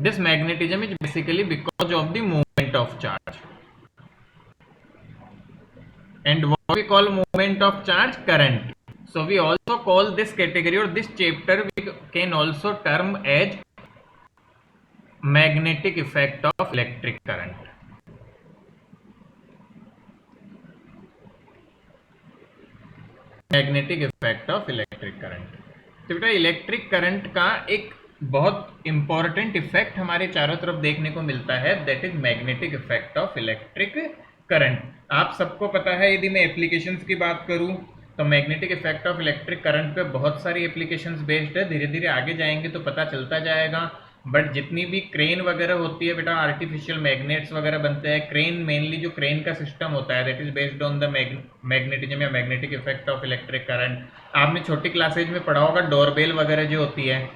This magnetism is basically because of the movement of charge. And what we call movement of charge? Current. So we also call this category or this chapter we can also term as magnetic effect of electric current. Magnetic effect of electric current. तो बेटा electric current का एक बहुत important effect हमारे चारों तरफ देखने को मिलता है, that is magnetic effect of electric current. आप सबको पता है, यदि मैं एप्लीकेशंस की बात करूं तो magnetic effect of electric current पे बहुत सारी एप्लीकेशंस बेस्ड है, धीरे धीरे आगे जाएंगे तो पता चलता जाएगा। बट जितनी भी क्रेन वगैरह होती है बेटा, आर्टिफिशियल मैग्नेट्स वगैरह बनते हैं, क्रेन मेनली जो क्रेन का सिस्टम होता है that is based on the magnetism या magnetic effect of electric current. आपने छोटी क्लासेज में पढ़ा होगा डोरबेल वगैरह जो होती है,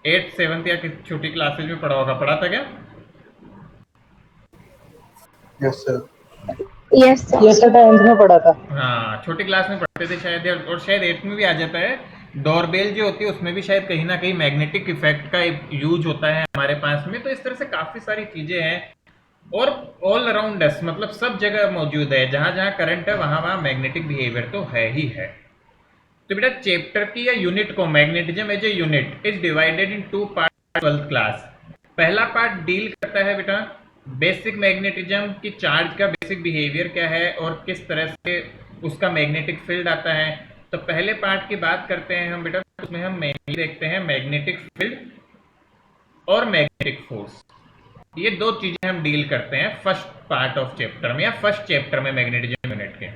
8th 7th या छोटी क्लासेज में पढ़ा होगा, पढ़ा था क्या? Yes sir, yes sir 10th में पढ़ा था। हाँ, छोटी क्लास में पढ़ते थे शायद, और शायद 8th में भी आ जाता है। डोरबेल जो होती है उसमें भी शायद कहीं ना कहीं मैग्नेटिक इफेक्ट का यूज होता है हमारे पास में। तो इस तरह से काफी सारी चीजें हैं और ऑल अराउंड अस, मतलब सब जगह मौजूद है, जहां जहां करंट है वहां वहां मैग्नेटिक बिहेवियर तो है ही है। तो बेटा चैप्टर की या यूनिट को, magnetism as a unit is divided in 2 part 12th class. पहला पार्ट डील करता है बेटा बेसिक मैग्नेटिज्म की, चार्ज का बेसिक बिहेवियर क्या है और किस तरह से उसका मैग्नेटिक फील्ड आता है। तो पहले पार्ट की बात करते हैं हम बेटा, उसमें हम मेनली देखते हैं मैग्नेटिक फील्ड और मैग्नेटिक फोर्स। ये दो चीजें हम डील करते हैं फर्स्ट पार्ट ऑफ चैप्टर में या फर्स्ट चैप्टर में मैग्नेटिज्म यूनिट के।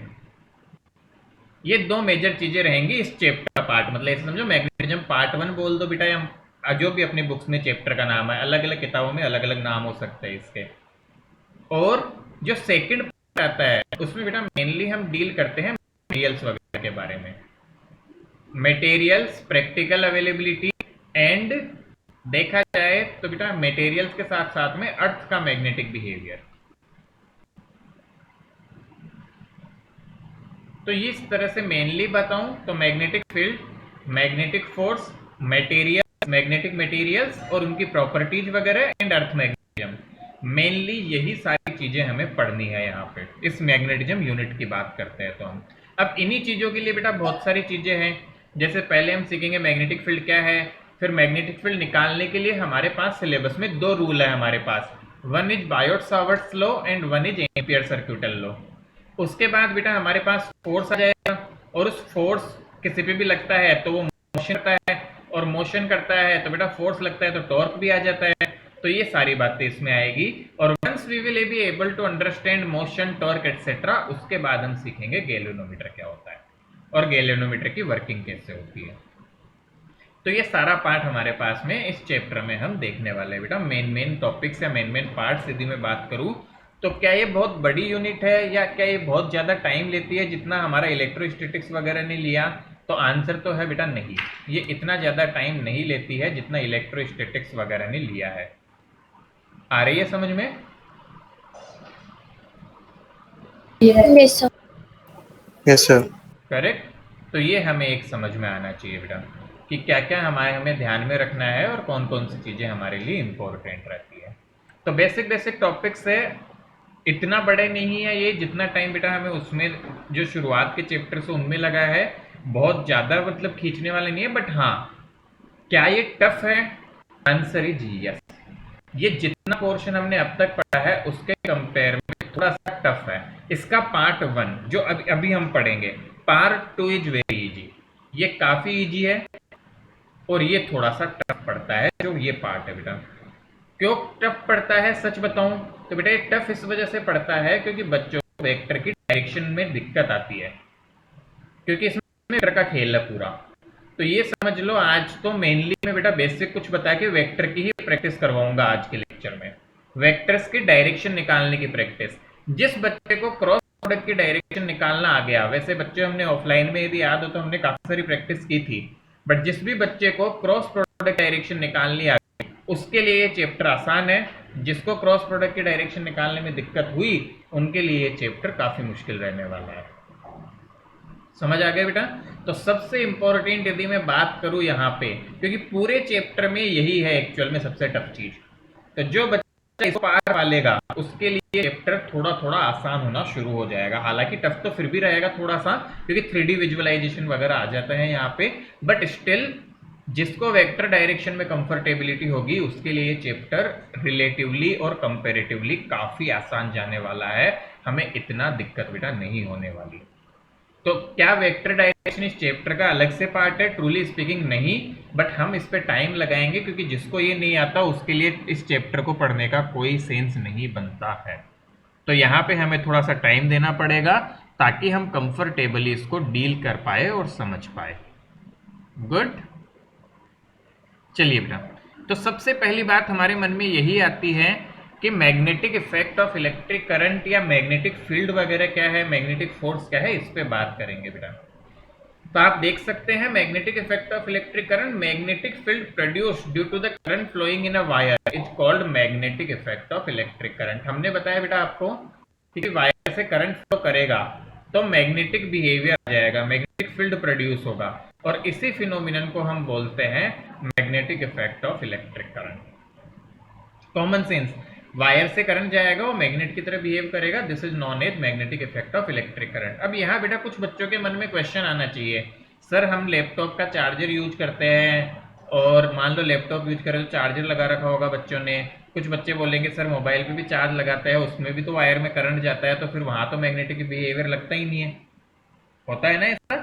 ये दो मेजर चीजें रहेंगी इस चैप्टर का पार्ट, मतलब ऐसे समझो मैग्नेटिज्म पार्ट 1 बोल दो बेटा, या जो भी अपनी बुक्स में चैप्टर का नाम है, अलग अलग किताबों में अलग अलग नाम हो सकते हैं इसके। और जो सेकंड पार्ट आता है उसमें बेटा मेनली हम डील करते हैं मटेरियल्स वगैरह के बारे में, मटेरियल्स, प्रैक्टिकल अवेलेबिलिटी एंड देखा जाए तो बेटा मटेरियल्स के साथ साथ में अर्थ का मैग्नेटिक बिहेवियर। तो इस तरह से मेनली बताऊं तो magnetic field, magnetic force, material, magnetic materials और उनकी प्रॉपर्टीज वगैरह एंड अर्थ मैग्नेटिज्म, मेनली यही सारी चीजें हमें पढ़नी है यहाँ पे इस मैग्नेटिज्म यूनिट की बात करते हैं। तो हम अब इन्हीं चीजों के लिए बेटा बहुत सारी चीजें हैं, जैसे पहले हम सीखेंगे मैग्नेटिक फील्ड क्या है, फिर मैग्नेटिक फील्ड निकालने के लिए हमारे पास सिलेबस में 2 रूल है हमारे पास, one is Biot Savart's law and one is Ampere circuital law. उसके बाद बेटा हमारे पास फोर्स आ जाएगा, और उस फोर्स किसी पे भी लगता है तो वो मोशन करता है, और मोशन करता है तो बेटा फोर्स लगता है तो टॉर्क भी आ जाता है। तो ये सारी बातें इसमें आएगी, और once we will be able to understand motion, torque etcetera, उसके बाद हम सीखेंगे गैल्वेनोमीटर क्या होता है और गैल्वेनोमीटर की वर्किंग कैसे होती है। तो ये सारा पार्ट हमारे पास में इस चैप्टर में हम देखने वाले हैं बेटा। मेन टॉपिक्स या मेन पार्ट्स यदि मैं बात करूं तो क्या ये बहुत बड़ी यूनिट है या क्या ये बहुत ज़्यादा टाइम लेती है जितना हमारा इलेक्ट्रोस्टैटिक्स वगैरह ने लिया, तो आंसर तो है बेटा नहीं, ये इतना ज़्यादा टाइम नहीं लेती है जितना इलेक्ट्रोस्टैटिक्स वगैरह ने लिया है। आ रही है समझ में? Yes sir, correct. तो ये हमें एक समझ में आना चाहिए बेटा कि क्या क्या हमें ध्यान में रखना है और कौन कौन सी चीज़ें हमारे लिए इम्पोर्टेंट रहती है। तो बेसिक टॉपिक्स है, इतना बड़े नहीं है ये, जितना टाइम बेटा हमें उसमें जो शुरुआत के चैप्टर से उनमें लगा है, बहुत ज़्यादा मतलब खींचने वाले नहीं है। बट हाँ, क्या ये टफ है? Answer is yes. ये जितना पोर्शन हमने अब तक पढ़ा है उसके कंपेयर में थोड़ा सा टफ है। इसका पार्ट 1 जो अभी हम पढ़ेंगे, पार्ट 2 इज वेरी इजी, ये काफ़ी इजी है, और ये थोड़ा सा टफ पड़ता है जो ये पार्ट है बेटा। क्यों टफ पड़ता है सच बताऊं तो बेटा ये टफ इस वजह से पड़ता है क्योंकि बच्चों को वेक्टर की डायरेक्शन में दिक्कत आती है, क्योंकि इसमें वेक्टर का खेल है पूरा। तो ये समझ लो आज तो मेनली मैं बेटा बेसिक कुछ बता के वेक्टर की ही प्रैक्टिस करवाऊंगा आज के लेक्चर में, वेक्टर्स की डायरेक्शन निकालने की प्रैक्टिस। जिस बच्चे को क्रॉस प्रोडक्ट की डायरेक्शन निकालना आ गया, वैसे बच्चे हमने ऑफलाइन में यदि याद हो तो हमने काफी सारी प्रैक्टिस की थी, बट जिस भी बच्चे को क्रॉस प्रोडक्ट डायरेक्शन निकालनी आ गई उसके लिए ये चैप्टर आसान है। जिसको क्रॉस प्रोडक्ट की डायरेक्शन निकालने में दिक्कत हुई उनके लिए ये चैप्टर काफी मुश्किल रहने वाला है। समझ आ गया बेटा? तो सबसे इंपॉर्टेंट यदि मैं बात करूं यहाँ पे, क्योंकि पूरे चैप्टर में यही है एक्चुअल में सबसे टफ चीज, तो जो बच्चा इसको पार पालेगा उसके लिए चैप्टर थोड़ा थोड़ा आसान होना शुरू हो जाएगा। हालांकि टफ तो फिर भी रहेगा थोड़ा सा, क्योंकि 3D विजुअलाइजेशन वगैरह आ जाता है यहाँ पे, बट स्टिल जिसको वेक्टर डायरेक्शन में कंफर्टेबिलिटी होगी उसके लिए चैप्टर रिलेटिवली और कंपैरेटिवली काफी आसान जाने वाला है। हमें इतना दिक्कत बेटा नहीं होने वाली। तो क्या वेक्टर डायरेक्शन इस चैप्टर का अलग से पार्ट है? ट्रूली स्पीकिंग नहीं, बट हम इस पे टाइम लगाएंगे, क्योंकि जिसको ये नहीं आता उसके लिए इस चैप्टर को पढ़ने का कोई सेंस नहीं बनता है। तो यहाँ पे हमें थोड़ा सा टाइम देना पड़ेगा ताकि हम कंफर्टेबली इसको डील कर पाए और समझ पाए। गुड, चलिए बेटा, तो सबसे पहली बात हमारे मन में यही आती है कि magnetic effect of electric current या मैग्नेटिक फील्ड वगैरह क्या है, मैग्नेटिक फोर्स क्या है, इस पे बात करेंगे बेटा। तो आप देख सकते हैं magnetic effect of electric current, magnetic field produced due to the current flowing in a wire is called magnetic effect of electric current. हमने बताया बेटा आपको कि वायर से करंट फ्लो करेगा तो मैग्नेटिक बिहेवियर आ जाएगा, मैग्नेटिक फील्ड प्रोड्यूस होगा, और इसी फिनोमिनन को हम बोलते हैं magnetic effect of electric current. Common sense, wire से करंट जाएगा वो मैग्नेट की तरह बिहेव करेगा, this is known as magnetic effect of electric current. अब यहाँ बेटा कुछ बच्चों के मन में क्वेश्चन आना चाहिए, सर हम लैपटॉप का चार्जर यूज करते हैं और मान लो लैपटॉप यूज करें तो चार्जर लगा रखा होगा बच्चों ने, कुछ बच्चे बोलेंगे सर मोबाइल पे भी चार्ज लगाता है उसमें भी तो वायर में करंट जाता है, तो फिर वहां तो मैग्नेटिक बिहेवियर लगता ही नहीं है, होता है ना ऐसा?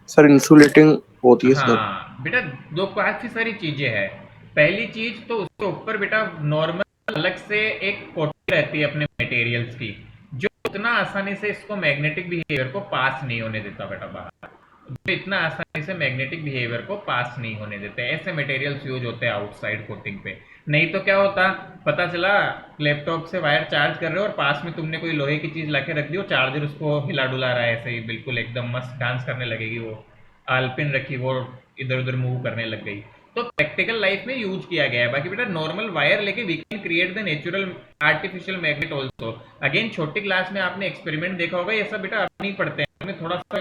सर इंसुलेटिंग होती है सर। हाँ बेटा, दो काफी सारी चीजें हैं। पहली चीज तो उसके ऊपर बेटा नॉर्मल अलग से एक कोटिंग रहती है अपने मटेरियल्स की, जो उतना आसानी से इसको मैग्नेटिक बिहेवियर को पास नहीं होने देता बेटा बाहर, जो इतना आसानी से मैग्नेटिक बिहेवियर को पास नहीं होने देते, ऐसे मटेरियल्स यूज होते हैं आउटसाइड कोटिंग पे। नहीं तो क्या होता, पता चला लैपटॉप से वायर चार्ज कर रहे हो और पास में तुमने कोई लोहे की चीज लाके रख दी, वो चार्जर उसको हिला डुला रहा है ऐसे ही बिल्कुल एकदम मस्त डांस करने लगेगी, वो आलपिन रखी वो इधर उधर मूव करने लग गई। तो प्रैक्टिकल लाइफ में यूज किया गया है। बाकी बेटा नॉर्मल वायर लेके we can create the natural artificial magnet also. Again छोटी क्लास में आपने एक्सपेरिमेंट देखा होगा, ये सब बेटा आप नहीं पढ़ते हैं, मैं थोड़ा सा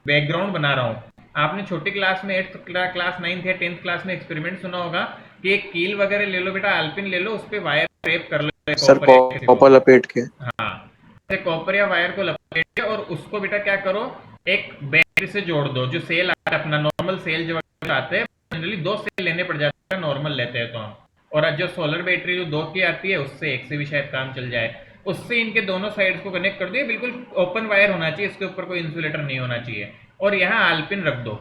बैकग्राउंड बना रहा हूँ। आपने छोटी क्लास में 8th क्लास 9th या 10th क्लास में एक्सपेरिमेंट सुना होगा कि एक कील वगैरह ले लो बेटा, आलपिन ले लो, उस पर वायर टेप कर लो सर कॉपर लपेट के। हाँ, कॉपर या वायर को लपेट के और उसको बेटा क्या करो, एक बैटरी से जोड़ दो। जो सेल आता है अपना नॉर्मल सेल जो आते हैं, जनरली 2 सेल लेने पड़ जाते हैं, नॉर्मल लेते हैं तो हम, और जो सोलर बैटरी जो 2 की आती है उससे 1 से भी शायद काम चल जाए। उससे इनके दोनों साइड्स को कनेक्ट कर दो, बिल्कुल ओपन वायर होना चाहिए, इसके ऊपर कोई इंसुलेटर नहीं होना चाहिए, और यहाँ आलपिन रख दो।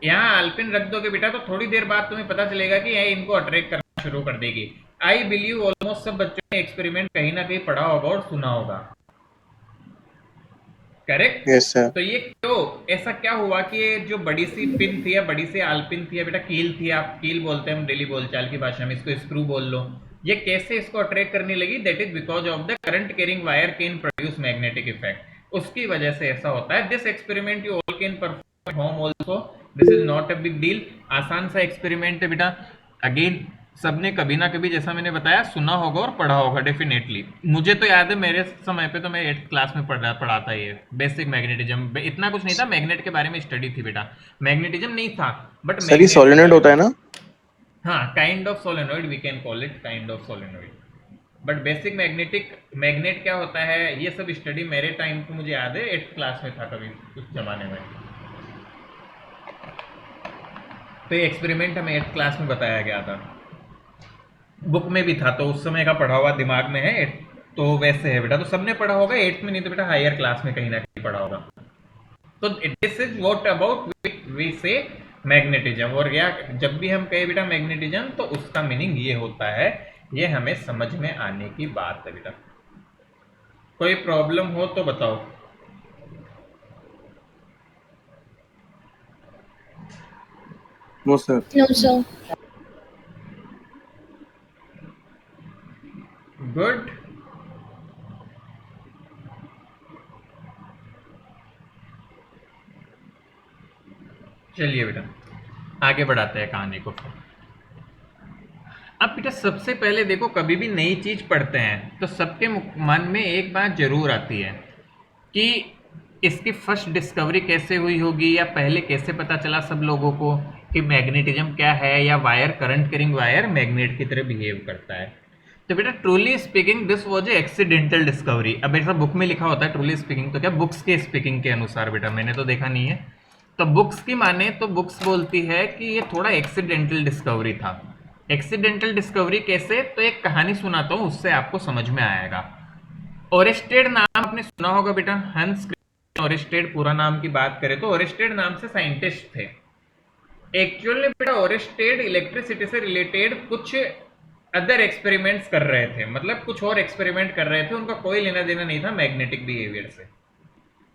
यहाँ आलपिन रख दोगे बेटा तो थोड़ी देर बाद तुम्हें पता चलेगा कि यह इनको अट्रैक्ट करना शुरू कर देगी। आई बिलीव ऑलमोस्ट सब बच्चों ने एक्सपेरिमेंट कहीं ना कहीं पढ़ा होगा और सुना होगा, करेक्ट? Yes sir. तो ये क्यों ऐसा क्या हुआ कि ये जो बड़ी सी पिन थी या बड़ी सी आलपिन थी या बेटा कील थी, आप कील बोलते हैं हम डेली बोलचाल की भाषा में, इसको स्क्रू बोल लो, ये कैसे इसको अट्रैक्ट करने लगी? That is because of the current carrying wire can produce magnetic effect, उसकी वजह से ऐसा होता है। This experiment you all can perform home also, this is not a big deal, आसान सा एक्सपेरिमेंट है बेटा। अगेन सबने कभी ना कभी जैसा मैंने बताया सुना होगा और पढ़ा होगा डेफिनेटली। मुझे तो याद है मेरे समय पे तो मैं 8th क्लास में पढ़ाता ये बेसिक मैग्नेटिज्म, इतना कुछ नहीं था, मैग्नेट के बारे में स्टडी थी बेटा, मैग्नेटिज्म नहीं था बट सर ये सोलेनोइड होता है ना? हाँ, kind of solenoid, we can call it kind of solenoid, but basic magnet क्या होता है ये सब स्टडी मेरे टाइम पे मुझे याद है 8th क्लास में था कभी उस जमाने में। तो ये एक्सपेरिमेंट हमें 8th क्लास में बताया गया था, बुक में भी था, तो उस समय का पढ़ा हुआ दिमाग में है, तो वैसे है बेटा। तो सबने पढ़ा होगा 8th में, नहीं तो बेटा हायर क्लास में कहीं ना कहीं पढ़ा होगा। तो this is what about we say magnetism, और या जब भी हम कहे बेटा मैग्नेटिज्म तो उसका मीनिंग ये होता है, ये हमें समझ में आने की बात है बेटा। कोई प्रॉब्लम हो तो बताओ। No sir. No sir. Good, चलिए बेटा आगे बढ़ाते हैं कहानी को। अब बेटा सबसे पहले देखो, कभी भी नई चीज पढ़ते हैं तो सबके मन में एक बात जरूर आती है कि इसकी फर्स्ट डिस्कवरी कैसे हुई होगी, या पहले कैसे पता चला सब लोगों को कि मैग्नेटिज्म क्या है, या wire current carrying wire magnet की तरह बिहेव करता है। तो बेटा truly speaking this was a accidental discovery. अब ऐसा बुक में लिखा होता है ट्रूली स्पीकिंग, तो क्या बुक्स के स्पीकिंग के अनुसार बेटा, मैंने तो देखा नहीं है। तो बुक्स की माने तो बुक्स बोलती है कि ये थोड़ा एक्सीडेंटल डिस्कवरी था। एक्सीडेंटल डिस्कवरी कैसे, तो एक कहानी सुनाता हूँ, उससे आपको समझ में आएगा। ओरेस्टेड नाम आपने सुना होगा बेटा, हंस क्रिस्टियन ओरेस्टेड पूरा नाम की बात करें तो ओरेस्टेड नाम से साइंटिस्ट थे। एक्चुअल में बेटा ओरेस्टेड इलेक्ट्रिसिटी से रिलेटेड कुछ अदर एक्सपेरिमेंट्स कर रहे थे, मतलब कुछ और एक्सपेरिमेंट कर रहे थे, उनका कोई लेना देना नहीं था मैग्नेटिक बिहेवियर से।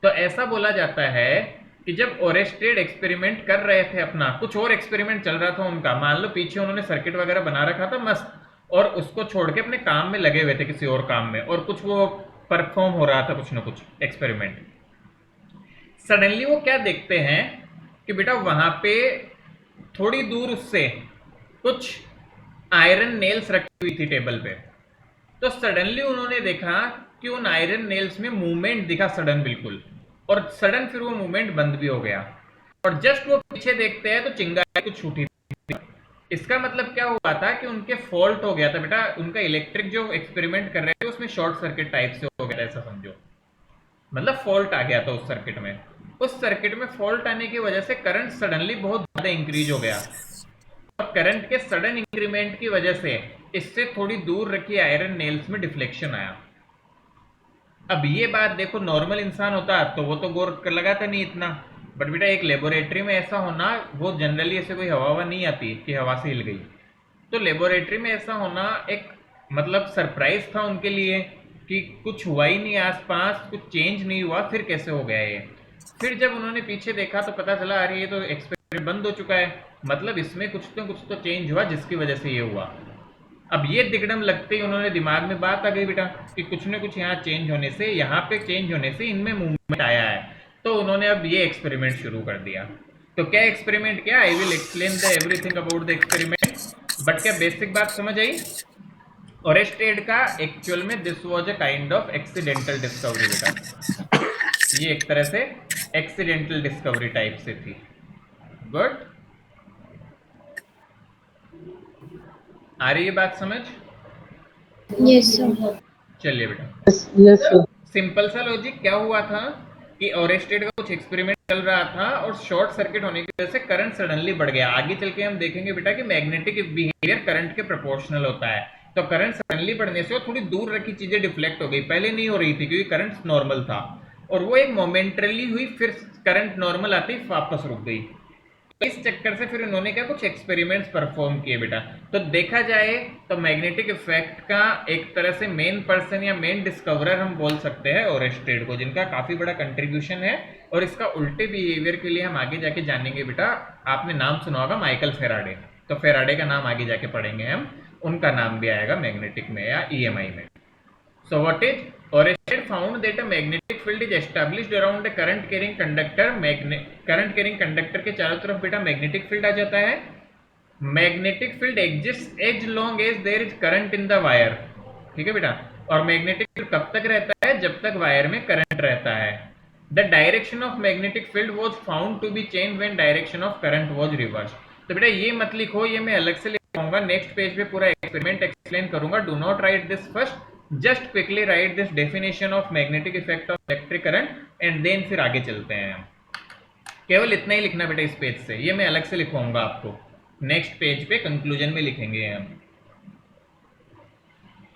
तो ऐसा बोला जाता है कि जब ओरेस्टेड एक्सपेरिमेंट कर रहे थे अपना, कुछ और एक्सपेरिमेंट चल रहा था उनका, मान लो पीछे उन्होंने सर्किट वगैरह बना रखा था मस्त, और उसको छोड़ के अपने काम में लगे हुए थे किसी और काम में, और कुछ वो परफॉर्म हो रहा था कुछ ना कुछ एक्सपेरिमेंट। सडनली वो क्या देखते हैं कि बेटा वहां पे थोड़ी दूर उससे कुछ आयरन नेल्स रखी हुई थी टेबल पे। तो सडनली उन्होंने देखा कि उन आयरन नेल्स में मूवमेंट दिखा सडन, बिल्कुल, और सडन फिर वो मूवमेंट बंद भी हो गया। और जस्ट वो पीछे देखते हैं तो चिंगारी कुछ छूटी थी। इसका मतलब क्या हुआ था कि उनके फॉल्ट हो गया था बेटा, उनका इलेक्ट्रिक जो एक्सपेरिमेंट कर रहे थे उसमें शॉर्ट सर्किट टाइप से हो गया था, ऐसा समझो, मतलब फॉल्ट आ गया था उस सर्किट में। उस सर्किट में फॉल्ट आने की वजह से करंट सडनली बहुत ज्यादा इंक्रीज हो गया, और करंट के सडन इंक्रीमेंट की वजह से इससे थोड़ी दूर रखी आयरन नेल्स में डिफ्लेक्शन आया। अब ये बात देखो, नॉर्मल इंसान होता तो वो तो गौर कर लगाता नहीं इतना, बट बेटा एक लेबोरेटरी में ऐसा होना, वो जनरली ऐसे कोई हवा नहीं आती कि हवा से हिल गई, तो लेबोरेटरी में ऐसा होना एक मतलब सरप्राइज था उनके लिए कि कुछ हुआ ही नहीं आसपास, कुछ चेंज नहीं हुआ, फिर कैसे हो गया ये। फिर जब उन्होंने पीछे देखा तो पता चला अरे ये तो एक्सपेरिमेंट बंद हो चुका है, मतलब इसमें कुछ तो चेंज हुआ जिसकी वजह से ये हुआ। अब ये दिगड़म लगते ही उन्होंने दिमाग में बात आ गई बेटा कि कुछ ना कुछ यहाँ चेंज होने से, यहाँ पे चेंज होने से इनमें मूवमेंट आया है। तो उन्होंने अब ये एक्सपेरिमेंट शुरू कर दिया। तो क्या एक्सपेरिमेंट किया, I will explain the everything about the experiment, but क्या बेसिक बात समझ आई। ओरेस्टेड का एक्चुअल में this was a kind of accidental discovery बेटा, ये एक तरह से एक्सीडेंटल डिस्कवरी टाइप से थी। गुड, आ रही है बात समझ। Yes sir. चलिए बेटा, यस सर। सिंपल सा लॉजिक क्या हुआ था कि ओरेस्टेड का कुछ एक्सपेरिमेंट चल रहा था और शॉर्ट सर्किट होने की वजह से करंट सडनली बढ़ गया। आगे चल के हम देखेंगे बेटा कि मैग्नेटिक बिहेवियर करंट के प्रोपोर्शनल होता है। तो करंट सडनली बढ़ने से वो थोड़ी दूर रखी चीजें डिफ्लेक्ट हो गई, पहले नहीं हो रही थी क्योंकि करंट नॉर्मल था, और वो एक मोमेंटरली हुई, फिर करंट नॉर्मल आते ही वापस रुक गई। इस चक्कर से फिर उन्होंने क्या कुछ एक्सपेरिमेंट्स परफॉर्म किए बेटा। तो देखा जाए तो मैग्नेटिक इफेक्ट का एक तरह से मेन पर्सन या मेन डिस्कवरर हम बोल सकते हैं ओरेस्टेड को, जिनका काफी बड़ा कंट्रीब्यूशन है। और इसका उल्टे बिहेवियर के लिए हम आगे जाके जानेंगे बेटा, आपने नाम सुना होगा माइकल फेराडे, तो फेराडे का नाम आगे जाके पढ़ेंगे हम, उनका नाम भी आएगा मैग्नेटिक में या ईएमआई में। So what is Oersted found that a magnetic field is established around a current carrying conductor। Current carrying conductor के चारों तरफ बेटा मैग्नेटिक फील्ड आ जाता है। Magnetic field exist as long as there is current in the wire, ठीक है बेटा। और मैग्नेटिक फील्ड कब तक रहता है, जब तक वायर में करंट रहता है। The direction of magnetic field was found to be change when direction of current was reverse. तो बेटा ये मत लिखो, ये मैं अलग से लिखूंगा, नेक्स्ट पेज पे पूरा एक्सपेरिमेंट एक्सप्लेन करूंगा। Do not write this first, just quickly write this definition of magnetic effect of electric current and then फिर आगे चलते हैं हम। केवल इतना ही लिखना बेटा इस पेज से, ये मैं अलग से लिखवाऊंगा आपको, नेक्स्ट पेज पे कंक्लूजन में लिखेंगे हम।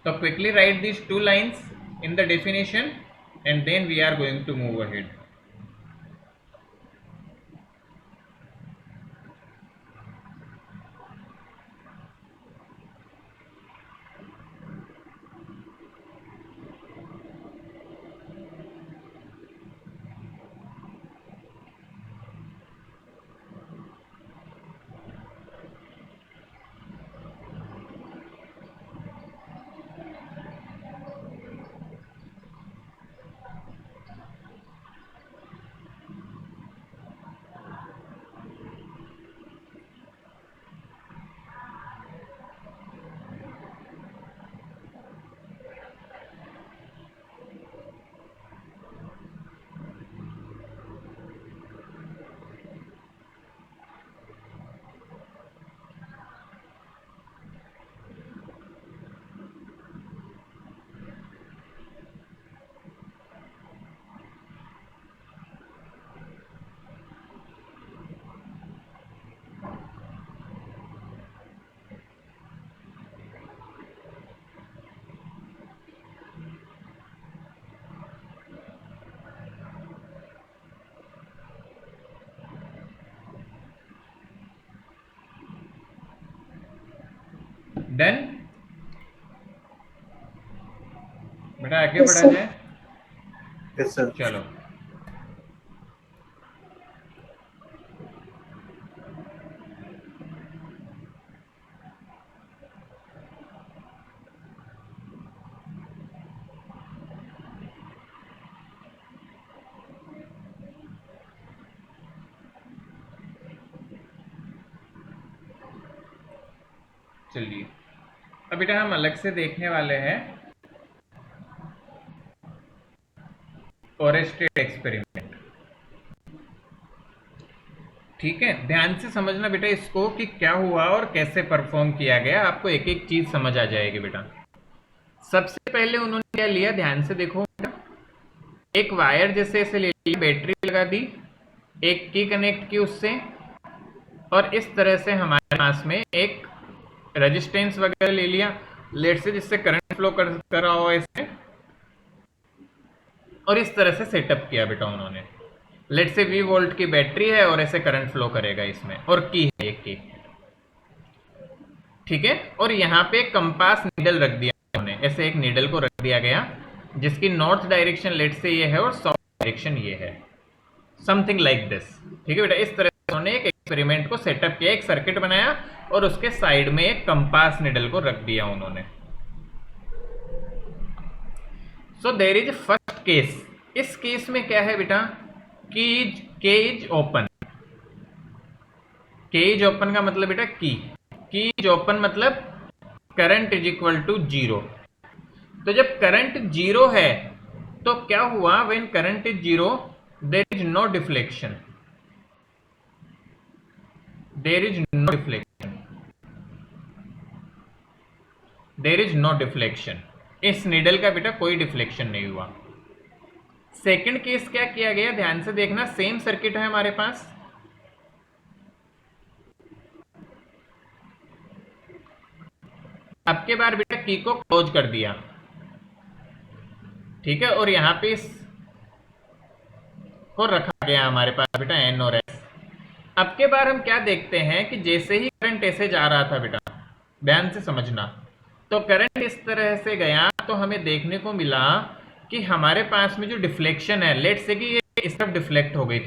तो quickly write this two lines in the definition and then we are going to move ahead. Then बेटा आगे Yes, बढ़ा sir. जाए। Yes sir. चलो चलिए, अब बेटा हम अलग से देखने वाले हैं ओरेस्टेड एक्सपेरिमेंट। ठीक है, ध्यान से समझना बेटा इसको कि क्या हुआ और कैसे परफॉर्म किया गया, आपको एक एक चीज समझ आ जाएगी बेटा। सबसे पहले उन्होंने क्या लिया, ध्यान से देखो, एक वायर जैसे ऐसे ले लिया, बैटरी लगा दी, एक की कनेक्ट की उससे, और इस तरह से हमारे पास में एक रेजिस्टेंस वगैरह ले लिया, लेट से जिससे करंट फ्लो कर रहा हो ऐसे, और इस तरह से सेटअप किया बेटा उन्होंने। लेट से V वोल्ट की बैटरी है और ऐसे करंट फ्लो करेगा इसमें, और की है एक की, ठीक है। और यहाँ पे एक कंपास नीडल रख दिया उन्होंने, ऐसे एक नीडल को रख दिया गया जिसकी नॉर्थ डायरेक्शन लेट से ये है और साउथ डायरेक्शन ये है, समथिंग लाइक दिस। ठीक है बेटा, इस तरह से उन्होंने एक एक्सपेरिमेंट को सेटअप किया, एक सर्किट बनाया और उसके साइड में एक कंपास नीडल को रख दिया उन्होंने। So there is first case. इस केस में क्या है बेटा, K is open. K is open का मतलब बेटा की इज ओपन मतलब करंट इज इक्वल टू 0। तो जब करंट 0 है तो क्या हुआ, when current is 0 there is no deflection, there is no deflection, there is no deflection. इस नीडल का बेटा कोई डिफ्लेक्शन नहीं हुआ। सेकंड केस क्या किया गया, ध्यान से देखना, सेम सर्किट है हमारे पास, अब के बार बेटा की को क्लोज कर दिया, ठीक है, और यहां पे इस को रखा गया हमारे पास बेटा एन और एस। अब के बार हम क्या देखते हैं कि जैसे ही करंट ऐसे जा रहा था बेटा, ध्यान से समझना, तो करंट इस तरह से गया तो हमें देखने को मिला कि हमारे पास में जो डिफ्लेक्शन है, लेट से कि ये इस तरफ डिफ्लेक्ट हो गई,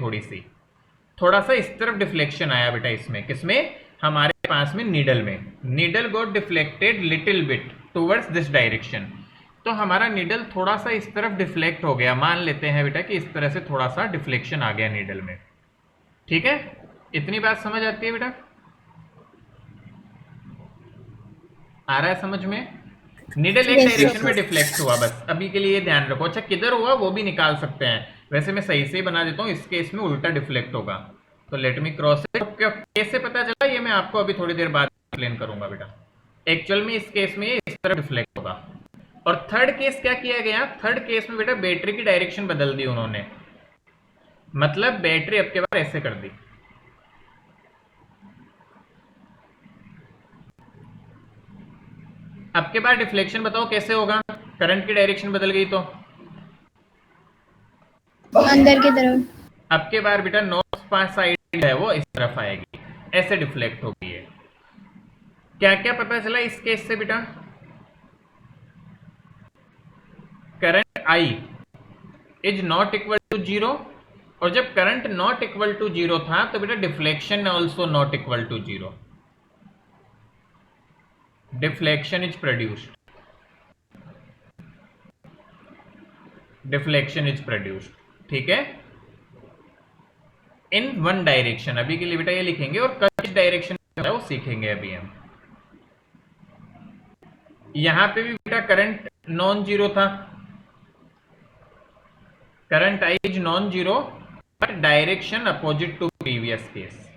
थोड़ा सा इस तरफ डिफ्लेक्शन आया बेटा इसमें, किसमें, हमारे पास में नीडल में। Needle got deflected little bit towards this direction. तो हमारा नीडल थोड़ा सा इस तरफ डिफ्लेक्ट हो गया, मान लेते हैं बेटा कि इस तरह से थोड़ा सा डिफ्लेक्शन आ गया नीडल में। ठीक है, इतनी बात समझ आती है बेटा, आ रहा है समझ में? नीडल एक डायरेक्शन में डिफ्लेक्ट हुआ, बस अभी के लिए ध्यान रखो। अच्छा किधर हुआ वो भी निकाल सकते हैं, वैसे मैं सही से ही बना देता हूँ, इस केस में उल्टा डिफ्लेक्ट होगा। तो लेट मी क्रॉस इट। कैसे पता चला ये मैं आपको अभी थोड़ी देर बाद एक्सप्लेन करूंगा बेटा। एक्चुअल में इस केस में ये इस तरह डिफ्लेक्ट होगा। और थर्ड केस क्या किया गया, थर्ड केस में बेटा बैटरी की डायरेक्शन बदल दी उन्होंने, मतलब बैटरी अब के बाद ऐसे कर दी, अब के बाद डिफ्लेक्शन बताओ कैसे होगा, करंट की डायरेक्शन बदल गई तो अंदर की तरफ। अब के बार बेटा नॉर्थ पास साइड है वो इस तरफ आएगी, ऐसे डिफ्लेक्ट होगी है। क्या क्या पता चला इस केस से बेटा, current I is not equal to 0, और जब करंट नॉट इक्वल टू 0 था तो बेटा deflection also not equal to 0, deflection is produced, deflection is produced, ठीक है, इन वन डायरेक्शन। अभी के लिए बेटा ये लिखेंगे, और किस डायरेक्शन है वो सीखेंगे अभी हम। यहां पे भी बेटा करंट नॉन जीरो था, current I is non zero but direction opposite to previous case,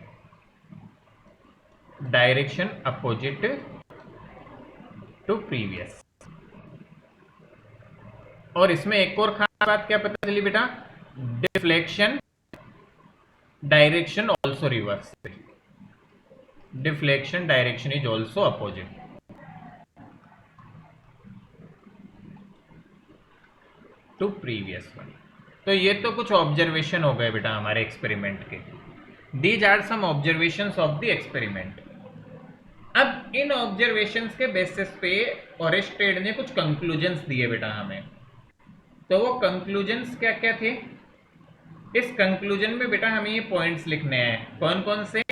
direction opposite to previous. और इसमें एक और खास बात क्या पता चली बेटा, deflection direction also reverse, deflection direction is also opposite to previous one. तो ये तो कुछ ऑब्जर्वेशन हो गए बेटा हमारे एक्सपेरिमेंट के। These are some observations of the experiment. अब इन ऑब्जर्वेशंस के बेसिस पे ओरेस्टेड ने कुछ कंक्लूजन्स दिए बेटा हमें। तो वो कंक्लूजन्स क्या क्या थे? इस कंक्लूजन में बेटा हमें ये पॉइंट्स लिखने हैं। कौन कौन से?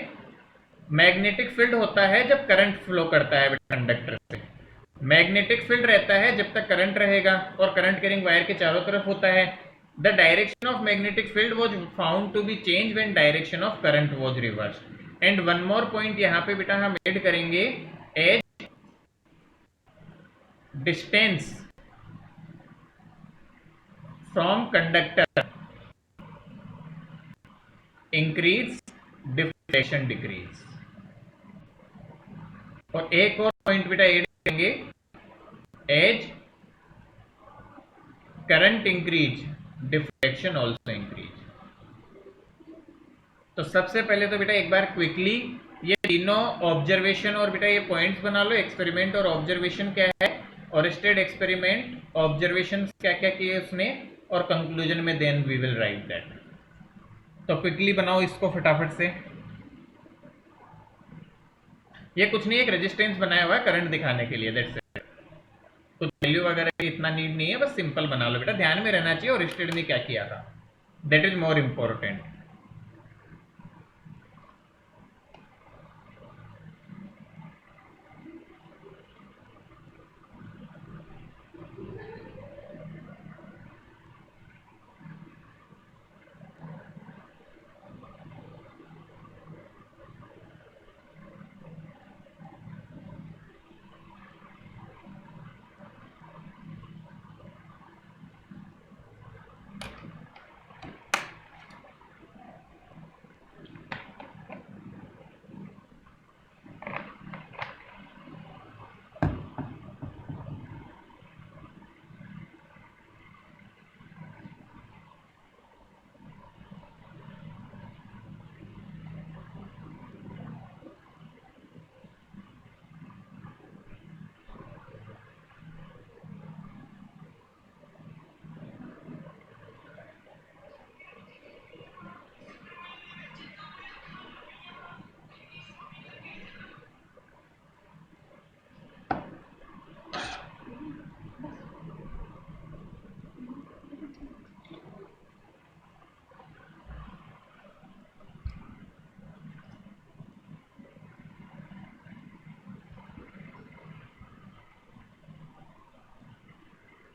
मैग्नेटिक फील्ड होता है जब करंट फ्लो करता है बेटा कंडक्टर से। मैग्नेटिक फील्ड रहता है जब तक करंट रहेगा, और करंट कैरिंग वायर के चारों तरफ होता है। The direction of magnetic field was found to be change when direction of current was reverse. And one more point यहाँ पे बेटा हम ऐड करेंगे, as distance from conductor increase, deflection decrease. और एक और पॉइंट बेटा ऐड करेंगे, as current increase, deflection also increase. तो सबसे पहले तो बेटा एक बार क्विकली ये तीनों ऑब्जर्वेशन और बेटा ये पॉइंट्स बना लो। एक्सपेरिमेंट और ऑब्जर्वेशन क्या है, ओरेस्टेड एक्सपेरिमेंट, ऑब्जर्वेशन क्या क्या किए उसने, और कंक्लूजन में then we will write that. तो क्विकली बनाओ इसको फटाफट से। ये कुछ नहीं, एक रेजिस्टेंस बनाया हुआ है करंट दिखाने के लिए, दैट्स इट। कुछ वैल्यू वगैरह की इतना नीड नहीं है, बस सिंपल बना लो बेटा। ध्यान में रहना चाहिए ओरेस्टेड ने क्या किया था, दैट इज मोर इंपॉर्टेंट।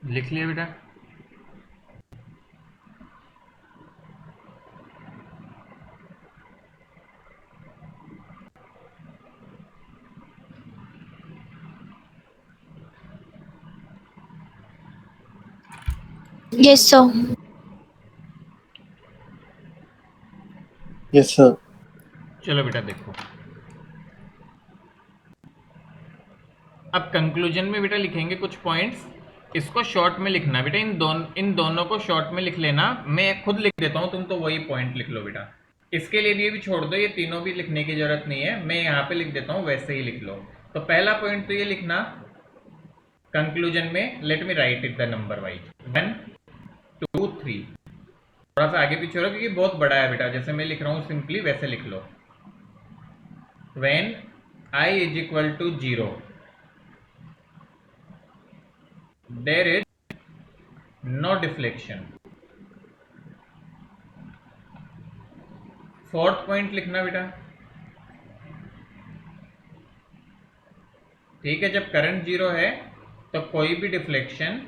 लिख लिया बेटा? Yes, sir. Yes, sir. चलो बेटा देखो, अब कंक्लूजन में बेटा लिखेंगे कुछ पॉइंट्स। इसको शॉर्ट में लिखना बेटा, इन दोनों को शॉर्ट में लिख लेना। मैं खुद लिख देता हूं, तुम तो वही पॉइंट लिख लो बेटा। इसके लिए भी ये भी छोड़ दो, ये तीनों भी लिखने की जरूरत नहीं है, मैं यहाँ पे लिख देता हूँ, वैसे ही लिख लो। तो पहला पॉइंट तो ये लिखना कंक्लूजन में, let me right it the number wise, 1 2 3। थोड़ा सा आगे पीछे हो रहा क्योंकि बहुत बड़ा है बेटा, जैसे मैं लिख रहा हूँ सिंपली वैसे लिख लो। When I is equal to 0 there is no deflection। Fourth point लिखना बेटा, ठीक है, जब करंट 0 है तो कोई भी डिफ्लेक्शन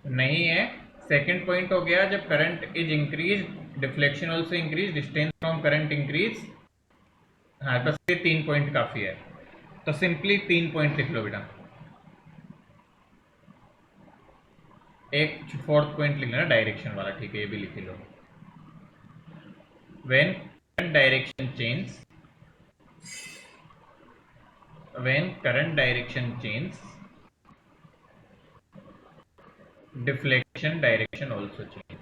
नहीं है। सेकंड पॉइंट हो गया, जब current is increase, deflection also increase, distance from current increase. हाँ बस ये 3 पॉइंट काफी है, तो सिंपली 3 पॉइंट लिख लो बेटा। एक फोर्थ पॉइंट लिख लेना डायरेक्शन वाला, ठीक है, ये भी लिख लो। When current direction change, when current direction change, deflection direction also change.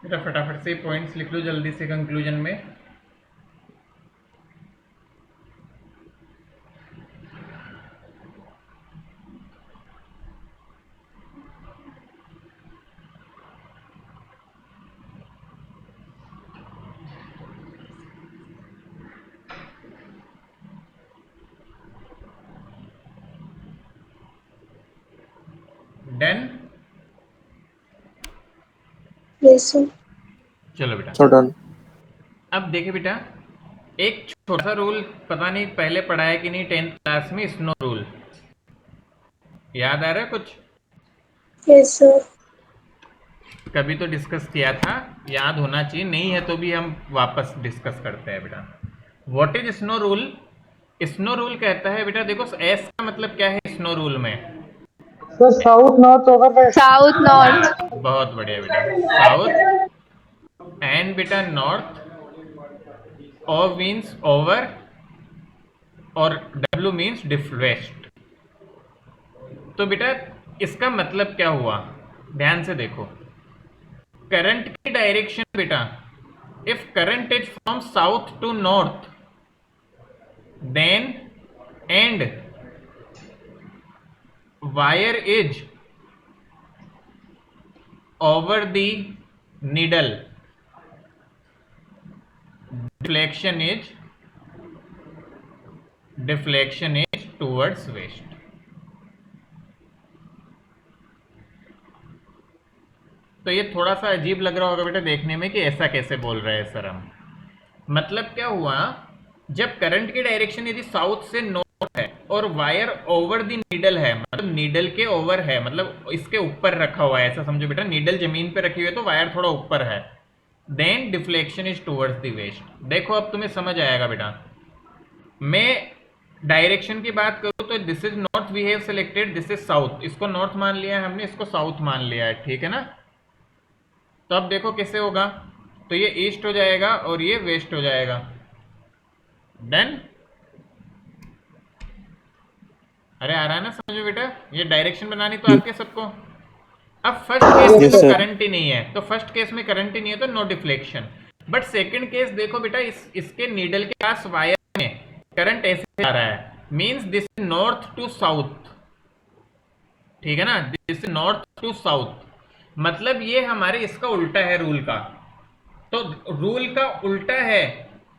बेटा फटाफट से पॉइंट्स लिख लो जल्दी से कंक्लूजन में। डन। Yes, sir. चलो बेटा, So done. अब देखिए बेटा, एक छोटा सा रूल पता नहीं पहले पढ़ा है कि नहीं 10th क्लास में, स्नो रूल याद आ रहा है कुछ? Yes, sir. कभी तो डिस्कस किया था, याद होना चाहिए, नहीं है तो भी हम वापस डिस्कस करते हैं बेटा। What is snow rule? Snow rule कहता है बेटा, देखो एस का मतलब क्या है स्नो रूल में? तो साउथ नॉर्थ होगा वेस्ट। South, north. बहुत बढ़िया बेटा, साउथ एंड बेटा नॉर्थ, ओ मीन्स ओवर और डब्ल्यू मीन्स वेस्ट। तो बेटा इसका मतलब क्या हुआ, ध्यान से देखो, करंट की डायरेक्शन बेटा, if current is from south to north then and wire is over the needle, deflection is towards west। तो ये थोड़ा सा अजीब लग रहा होगा बेटा देखने में कि ऐसा कैसे बोल रहे हैं सर हम। मतलब क्या हुआ, जब करंट की डायरेक्शन यदि साउथ से नॉर्थ है और वायर ओवर द नीडल है, मतलब नीडल के ओवर है, मतलब इसके ऊपर रखा हुआ है, ऐसा समझो बेटा, नीडल जमीन पे रखी हुई है तो वायर थोड़ा ऊपर है, then deflection is towards the west. देखो अब तुम्हें समझ आएगा बेटा, मैं डायरेक्शन की बात करूं तो this is north we have selected, this is south, इसको नॉर्थ मान लिया है हमने, इसको साउथ मान लिया है, ठीक है ना? तो अब देखो कैसे होगा, तो ये ईस्ट हो जाएगा और ये वेस्ट हो जाएगा। डन। अरे आ रहा है ना समझो बेटा, ये डायरेक्शन बनानी तो आती है सबको। अब फर्स्ट केस में Yes, तो sir. करंट ही नहीं है, तो फर्स्ट केस में करंट ही नहीं है तो no deflection. But second case देखो बेटा, इसके नीडल के पास वायर में करंट ऐसे आ रहा है, means this is north to south, ठीक है ना, this is north to south, मतलब ये हमारे इसका उल्टा है रूल का। तो रूल का उल्टा है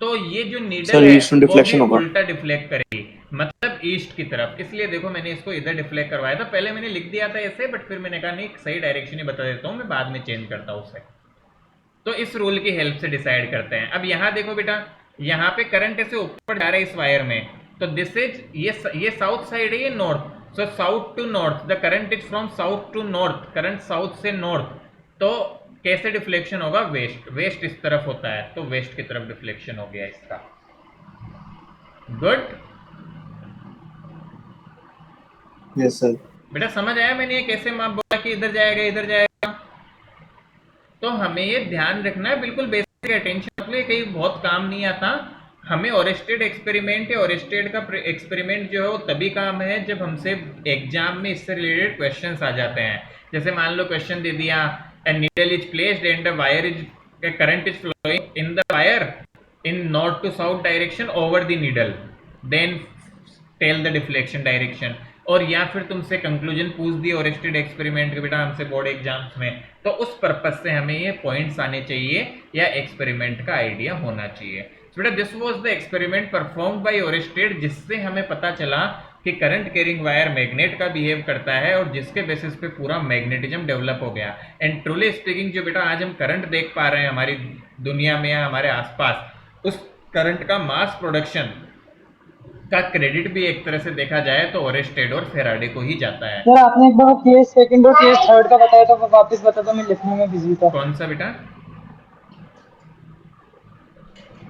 तो ये जो Sir, नीडल है east में वो deflection भी होगा। उल्टा डिफ्लेक्ट करेगी, मतलब ईस्ट की तरफ। इसलिए देखो मैंने इसको इधर डिफ्लेक्ट करवाया था, पहले मैंने लिख दिया था ऐसे, बट फिर मैंने कहा नहीं सही डायरेक्शन ही बता देता हूँ, मैं बाद में चेंज करता हूँ उसे। तो इस रूल की हेल्प से डिसाइड करते हैं। अब यहाँ देखो बेटा, यहाँ पे करंट ऐसे ऊपर जा रहा है इस वायर में, तो दिस इज ये साउथ साइड है, ये north, so south to north, the current is from south to north, current south से नॉर्थ, तो कैसे डिफ्लेक्शन होगा, वेस्ट, वेस्ट इस तरफ होता है तो वेस्ट की तरफ डिफ्लेक्शन हो गया इसका। Good Yes, sir. बेटा, समझ आया मैंने ये कैसे माप बोला कि इधर जाएगा इधर जाएगा? तो हमें ये ध्यान रखना है, बिल्कुल बेसिक अटेंशन रख ले, कहीं बहुत काम नहीं आता हमें। ओरेस्टेड एक्सपेरिमेंट या ओरेस्टेड का एक्सपेरिमेंट जो है वो तभी काम है जब हमसे एग्जाम में इससे रिलेटेड क्वेश्चंस आ जाते हैं। जैसे मान लो क्वेश्चन दे दिया, a needle is placed and the wire is, a current is flowing in the wire in north to south direction over the needle, then tell the deflection direction। और या फिर तुमसे conclusion पूछ दी ओरेस्टेड एक्सपेरिमेंट के बेटा हमसे board exams में, तो उस पर्पज से हमें ये पॉइंट्स आने चाहिए या एक्सपेरिमेंट का आइडिया होना चाहिए। तो बेटा this was the experiment performed by Oersted, जिससे हमें पता चला कि करंट कैरिंग वायर मैग्नेट का बिहेव करता है और जिसके बेसिस पे पूरा मैग्नेटिज्म डेवलप हो गया। एंड ट्रूली स्पीकिंग जो बेटा आज हम करंट देख पा रहे हैं हमारी दुनिया में या हमारे आसपास, उस करंट का मास प्रोडक्शन का क्रेडिट भी एक तरह से देखा जाए तो ओरेस्टेड और फेराडे को ही जाता है। सर आपने एक बार केस सेकंड और केस थर्ड का बताया था, वो वापस बता दो, मैं लिखने में बिजी था। कौन सा बेटा?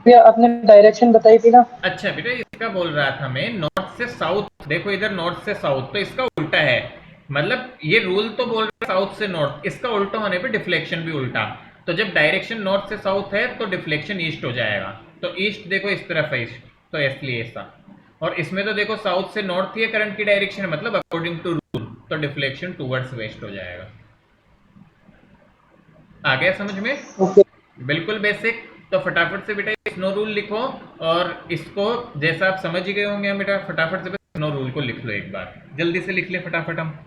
फिर आपने डायरेक्शन बताई थी ना। अच्छा बेटा, इसका बोल रहा था मैं, नॉर्थ से साउथ, देखो इधर नॉर्थ से साउथ, तो इसका उल्टा है, मतलब ये रूल तो बोल रहा है साउथ से नॉर्थ, इसका उल्टा होने पे डिफ्लेक्शन भी उल्टा। तो जब डायरेक्शन नॉर्थ से साउथ है तो डिफ्लेक्शन ईस्ट हो जाएगा, तो ईस्ट देखो इस तरफ है ईस्ट, तो इसलिए ऐसा। और इसमें तो देखो साउथ से नॉर्थ ही करंट की डायरेक्शन है, मतलब अकॉर्डिंग टू रूल, तो डिफ्लेक्शन टूवर्ड्स वेस्ट हो जाएगा। आ गया समझ में? ओके। बिल्कुल बेसिक। तो फटाफट से बेटा स्नो रूल लिखो, और इसको जैसा आप समझ ही गए होंगे बेटा, फटाफट से स्नो रूल को लिख लो एक बार, जल्दी से लिख ले फटाफट हम।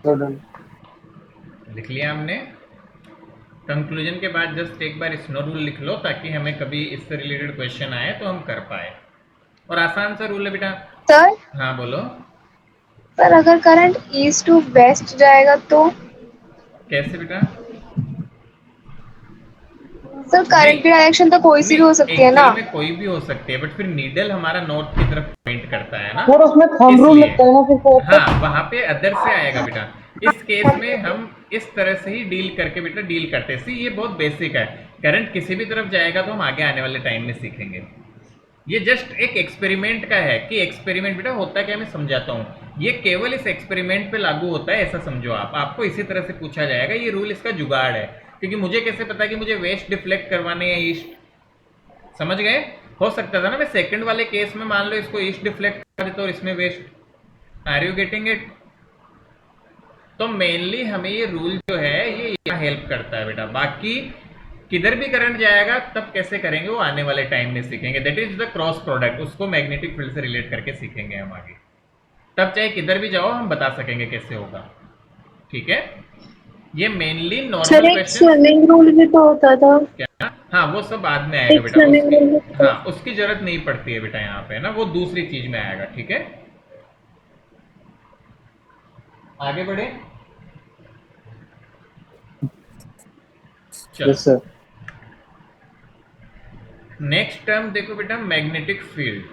So done. लिख लिया हमने। कंक्लूजन के बाद जस्ट एक बार स्नो रूल लिख लो, ताकि हमें कभी इससे रिलेटेड क्वेश्चन आए तो हम कर पाए। और आसान सा रूल है बेटा। सर, हाँ बोलो। पर अगर करंट ईस्ट टू वेस्ट जाएगा तो? कैसे बेटा? सर, करंट की नहीं डायरेक्शन तो कोई सी भी हो सकती है ना? एक्चुअल में कोई भी हो सकती है, बट फिर नीडल हमारा नॉर्थ की तरफ पॉइंट करता है ना, और उसमें थंब रूल इसलिए। लगता है ना फिर तो। हाँ, वहां पे अदर से आएगा बेटा। इस केस में हम इस तरह से ही डील करके बेटा डील करते हैं। सी ये बहुत बेसिक है। करंट किसी भी तरफ जाएगा तो हम आगे आने वाले टाइम में सीखेंगे। ये जस्ट एक एक्सपेरिमेंट का है कि एक्सपेरिमेंट बेटा होता है क्या, मैं समझाता हूँ। ये केवल इस एक्सपेरिमेंट पे लागू होता है, ऐसा समझो आप। आपको इसी तरह से पूछा जाएगा, ये रूल इसका जुगाड़ है। क्योंकि मुझे कैसे पता कि मुझे वेस्ट डिफ्लेक्ट करवाने हैं ईस्ट? समझ गए? हो सकता था ना मैं सेकंड वाले केस में मान लो इसको ईस्ट डिफ्लेक्ट कर देता और इसमें west. Are you getting it? तो मेनली हमें ये रूल जो है ये यहाँ हेल्प करता है बेटा। बाकी किधर भी करंट जाएगा तब कैसे करेंगे वो आने वाले टाइम में सीखेंगे। That is the cross product, उसको मैग्नेटिक फील्ड से रिलेट करके सीखेंगे हम आगे। तब चाहे किधर भी जाओ हम बता सकेंगे कैसे होगा। ठीक है? ये मेनली सर, नॉर्मल एक क्वेश्चंस। स्विमिंग रूल भी तो होता था। क्या? हाँ वो सब बाद में आएगा एक बेटा, स्विमिंग उसकी। रूल भी तो हाँ उसकी जरूरत नहीं पड़ती है बेटा यहाँ पे ना, वो दूसरी चीज में आएगा। ठीक है, आगे बढ़े। चलो Yes, sir. नेक्स्ट टर्म देखो बेटा, मैग्नेटिक फील्ड।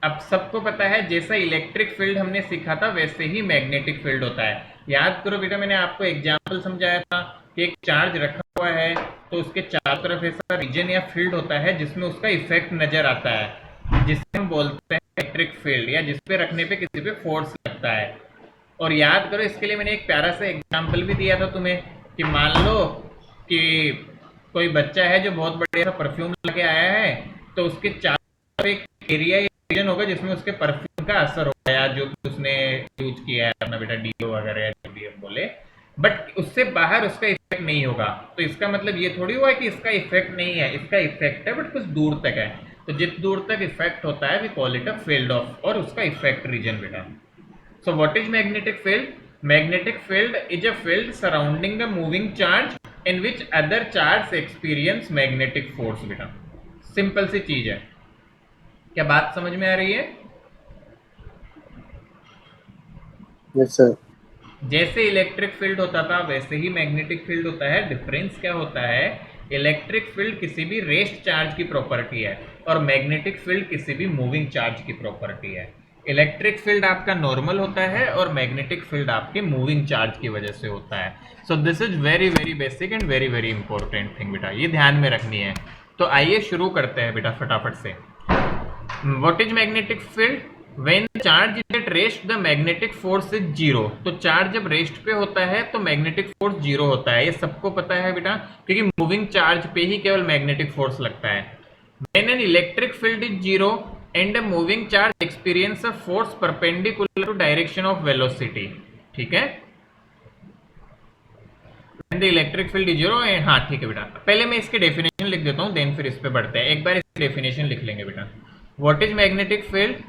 अब सबको पता है जैसा इलेक्ट्रिक फील्ड हमने सीखा था वैसे ही मैग्नेटिक फील्ड होता है। याद करो बेटा, मैंने आपको एग्जांपल समझाया था कि एक चार्ज रखा हुआ है तो उसके चारों तरफ ऐसा रीजन या फील्ड होता है जिसमें उसका इफेक्ट नजर आता है, जिसे हम बोलते हैं इलेक्ट्रिक फील्ड, या जिसपे रखने पे किसी पे फोर्स लगता है। और याद करो इसके लिए मैंने एक प्यारा सा एग्जाम्पल भी दिया था तुम्हें, कि मान लो कि कोई बच्चा है जो बहुत बढ़िया सा परफ्यूम लेके आया है, तो उसके चारों एक एरिया या रीजन होगा जिसमें उसके परफ्यूम का असर होगा, या जो भी उसने यूज किया है अपना बेटा डीओ वगैरह या जो भी हम बोले, बट उससे बाहर उसका इफेक्ट नहीं होगा। तो इसका मतलब ये थोड़ी हुआ है कि इसका इफेक्ट नहीं है, इसका इफेक्ट है बट कुछ दूर तक है। तो जितनी दूर तक इफेक्ट होता है we call it a field of, और उसका इफेक्ट रीजन बेटा। So what is magnetic field? Magnetic field is a field surrounding a moving charge in which other charge experience magnetic force बेटा। सिंपल सी चीज है, क्या बात समझ में आ रही है? Yes, sir. जैसे इलेक्ट्रिक फील्ड होता था वैसे ही मैग्नेटिक फील्ड होता है। डिफरेंस क्या होता है, इलेक्ट्रिक फील्ड किसी भी रेस्ट चार्ज की प्रॉपर्टी है और मैग्नेटिक फील्ड किसी भी मूविंग चार्ज की प्रॉपर्टी है। इलेक्ट्रिक फील्ड आपका नॉर्मल होता है और मैग्नेटिक फील्ड आपके मूविंग चार्ज की वजह से होता है। सो this is very very basic and very very important thing बेटा, ये ध्यान में रखनी है। तो आइए शुरू करते हैं बेटा फटाफट से। What is magnetic field? When the charge is at rest, the magnetic force is zero. तो चार्ज जब रेस्ट पे होता है तो मैग्नेटिक फोर्स जीरो होता है, ये सबको पता है बेटा, क्योंकि मूविंग चार्ज पे ही केवल मैग्नेटिक फोर्स लगता है। When an electric field is zero and a moving charge experience a force perpendicular to direction of velocity. ठीक है? When the electric field is zero, हाँ ठीक है बेटा, पहले मैं इसकी डेफिनेशन लिख देता हूँ, देन फिर इस पे बढ़ते हैं। एक बार इसकी डेफिनेशन लिख लेंगे बेटा। What is magnetic field?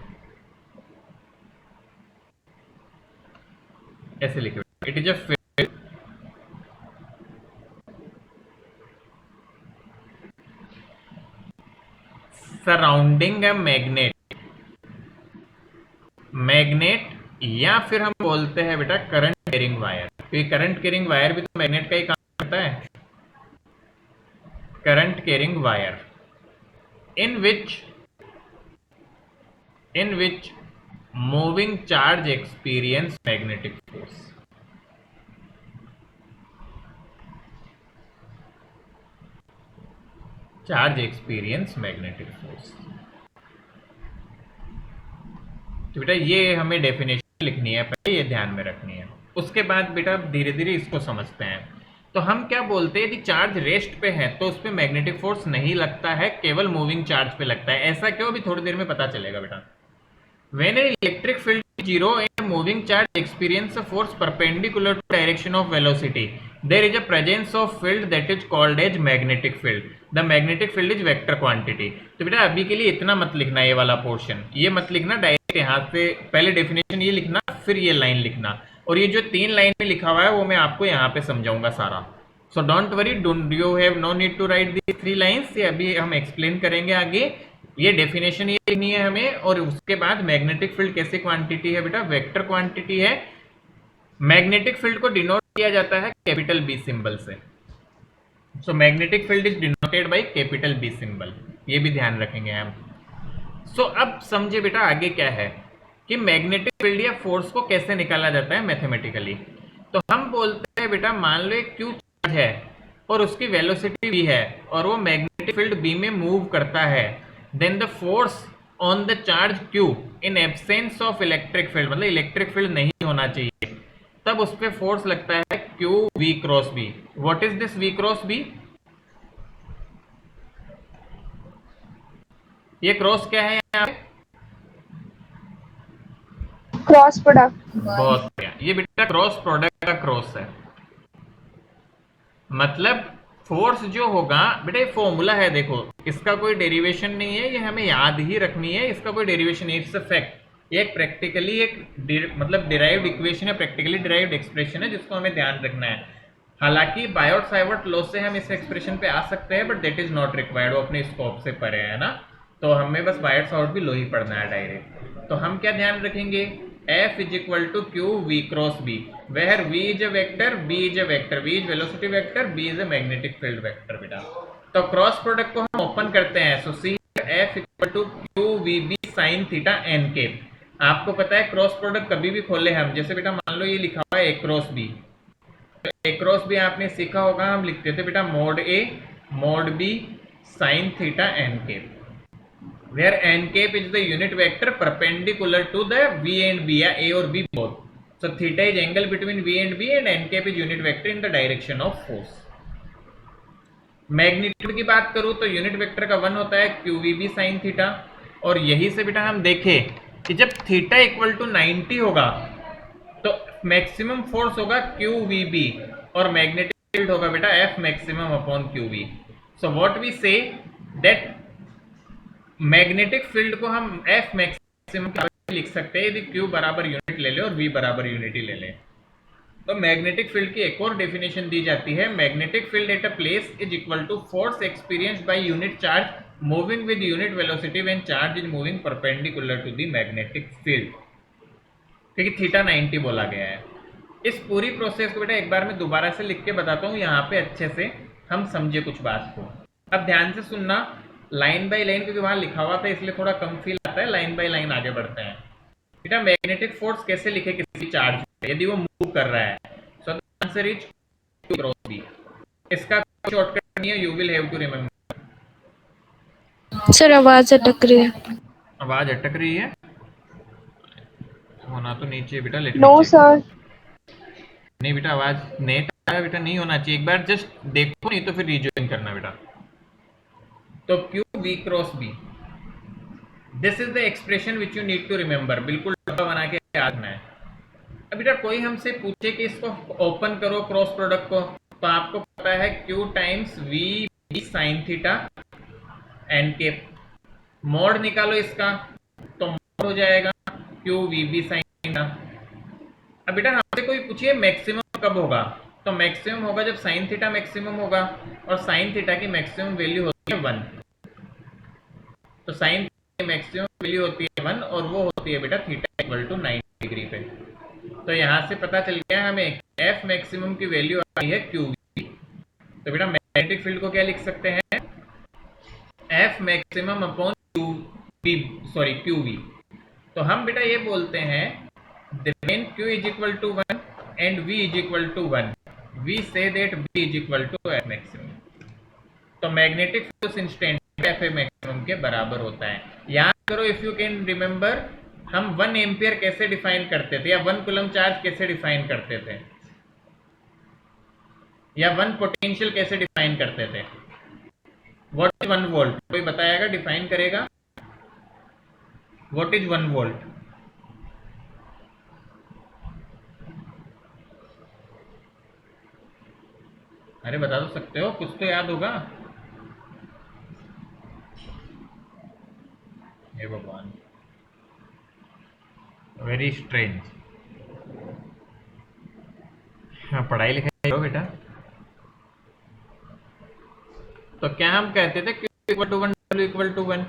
ऐसे लिखे, it is a field surrounding a magnet या फिर हम बोलते हैं बेटा करंट कैरिंग वायर। तो ये करंट कैरिंग वायर भी तो मैग्नेट का ही काम करता है। Current carrying wire in which moving charge experience magnetic force। Charge experience magnetic force. तो बेटा ये हमें डेफिनेशन लिखनी है, पहले ये ध्यान में रखनी है, उसके बाद बेटा धीरे धीरे इसको समझते हैं। तो हम क्या बोलते हैं, यदि चार्ज रेस्ट पे है तो उस पर मैग्नेटिक फोर्स नहीं लगता है, केवल मूविंग चार्ज पे लगता है। ऐसा क्यों, अभी थोड़ी देर में पता चलेगा बेटा। When an electric field is zero and a moving charge experience a force perpendicular to direction of velocity, there is a presence of field that is called as magnetic field. The magnetic field is vector quantity. तो बेटा अभी के लिए इतना मत लिखना, ये वाला पोर्शन ये मत लिखना डायरेक्ट यहाँ से, पहले डेफिनेशन ये लिखना फिर ये लाइन लिखना, और ये जो 3 लाइन में लिखा हुआ है वो मैं आपको यहाँ पे समझाऊंगा सारा। So don't worry, don't you have no need to write the 3 lines, ये अभी हम एक्सप्लेन करेंगे आगे। ये डेफिनेशन ये लिखनी है हमें, और उसके बाद मैग्नेटिक फील्ड कैसे क्वांटिटी है बेटा, वेक्टर क्वांटिटी है। मैग्नेटिक फील्ड को डिनोट किया जाता है कैपिटल बी सिंबल से। So magnetic field is denoted by capital B symbol, ये भी ध्यान रखेंगे हम। सो अब समझे बेटा आगे क्या है कि मैग्नेटिक फील्ड या फोर्स को कैसे निकाला जाता है मैथमेटिकली। तो हम बोलते हैं बेटा, मान लो एक क्यू चार्ज है और उसकी वेलोसिटी भी है और वो मैग्नेटिक फील्ड बी में मूव करता है, then the force on the charge q in absence of electric field, मतलब इलेक्ट्रिक फील्ड नहीं होना चाहिए, तब उस पर फोर्स लगता है q v cross b। What is this v cross b? ये क्रॉस क्या है यहाँ पे? Cross product. बहुत बढ़िया, ये बेटा क्रॉस प्रोडक्ट का क्रॉस है। मतलब फोर्स जो होगा बेटा, ये फॉर्मूला है देखो, इसका कोई डेरिवेशन नहीं है, ये हमें याद ही रखनी है, इसका कोई डेरिवेशन नहीं, इट्स अ फैक्ट। ये एक प्रैक्टिकली एक मतलब डिराइव्ड इक्वेशन है, प्रैक्टिकली डिराइव्ड एक्सप्रेशन है जिसको हमें ध्यान रखना है। हालांकि बायोट सावर्ट लॉ से हम इस एक्सप्रेशन पे आ सकते हैं, but that is not required, वो अपने स्कोप से परे है ना, तो हमें बस बायोट सावर्ट भी लो ही पढ़ना है डायरेक्ट। तो हम क्या ध्यान रखेंगे, F is equal to Q V cross B, where V is a vector, B is a vector, V is velocity vector, B is a magnetic field vector बेटा। तो क्रॉस प्रोडक्ट को हम ओपन करते हैं, सो सी F equal to Q V B sin theta n cap. आपको पता है cross product कभी भी खोले हम, जैसे बेटा मान लो ये लिखा हुआ है A क्रॉस B, तो A क्रॉस B आपने सीखा होगा, हम लिखते थे बेटा mode A mode B sin theta n cap, where n cap is the unit vector perpendicular to the V and B, या A और B both. So theta is angle between V and B and n cap is unit vector in the direction of force. Magnitude की बात करूं तो unit vector का 1 होता है QVB sin theta, और यही से बेटा हम देखें कि जब थीटा इक्वल टू 90 होगा तो मैक्सिमम फोर्स होगा QVB और मैग्नेटिक फील्ड होगा बेटा F maximum upon QV। So what we say that magnetic field को हम F मैक्सिमम लिख सकते हैं यदि Q बराबर यूनिट ले ले और V बराबर यूनिटी ले ले। तो मैग्नेटिक फील्ड की एक और डेफिनेशन दी जाती है, magnetic field at a place is equal to force experienced by unit charge moving with unit velocity when charge is moving perpendicular to the magnetic field, क्योंकि थीटा 90 बोला गया है। इस पूरी प्रोसेस को बेटा एक बार मैं दोबारा से लिख के बताता हूँ यहाँ पे, अच्छे से हम समझे कुछ बात को। अब ध्यान से सुनना, लाइन बाय लाइन, क्योंकि वहां लिखा हुआ था इसलिए थोड़ा कम फील आता है, लाइन बाय लाइन आगे बढ़ते हैं। बेटा मैग्नेटिक फोर्स कैसे लिखे किसी चार्ज पे यदि वो मूव कर रहा है, so the answer is Q cross B। इसका शॉर्टकट नहीं है, you will have to remember. Sir आवाज अटक रही है। आवाज अटक रही है, होना तो नहीं चाहिए बेटा, लेकिन नो सर, नहीं बेटा आवाज नेट आया बेटा, नहीं होना चाहिए, एक बार जस्ट देखो, नहीं तो फिर रिजॉइन करना बेटा। तो Q V cross B, this is the expression which you need to remember, बिल्कुल डब्बा बना के याद रखना है। अब बेटा कोई हमसे पूछे कि इसको ओपन करो क्रॉस प्रोडक्ट को, तो आपको पता है Q times V B sin theta n cap, mode निकालो इसका तो मोड हो जाएगा Q V B sin theta. अब बेटा हमसे कोई पूछिए मैक्सिमम कब होगा, तो मैक्सिमम होगा जब साइन थीटा मैक्सिमम होगा, और साइन थीटा की मैक्सिमम वैल्यू होती है 1। तो साइन मैक्सिमम वैल्यू होती है 1 और वो होती है बेटा थीटा इक्वल टू 90 डिग्री पे। तो यहाँ से पता चल गया हमें एफ मैक्सिमम की वैल्यू आई है क्यू। तो बेटा मैग्नेटिक फील्ड को क्या लिख सकते हैं, F maximum upon Q V, sorry Q V. तो हम बेटा ये बोलते हैं when q is equal to 1 and v is equal to 1, we say that v is equal to f maximum। तो magnetic force instant F maximum के बराबर होता है। याद करो, इफ यू कैन रिमेंबर, हम 1 एम्पियर कैसे डिफाइन करते थे, या 1 कूलम चार्ज कैसे डिफाइन करते थे, या 1 पोटेंशियल कैसे डिफाइन करते थे। व्हाट इज 1 वोल्ट, कोई बताएगा, डिफाइन करेगा, व्हाट इज 1 वोल्ट? अरे बता तो सकते हो, कुछ तो याद होगा। हे भगवान, वेरी स्ट्रेंज। हाँ, पढ़ाई लिखाई करो बेटा। तो क्या हम कहते थे, Q equal to 1, W equal to 1।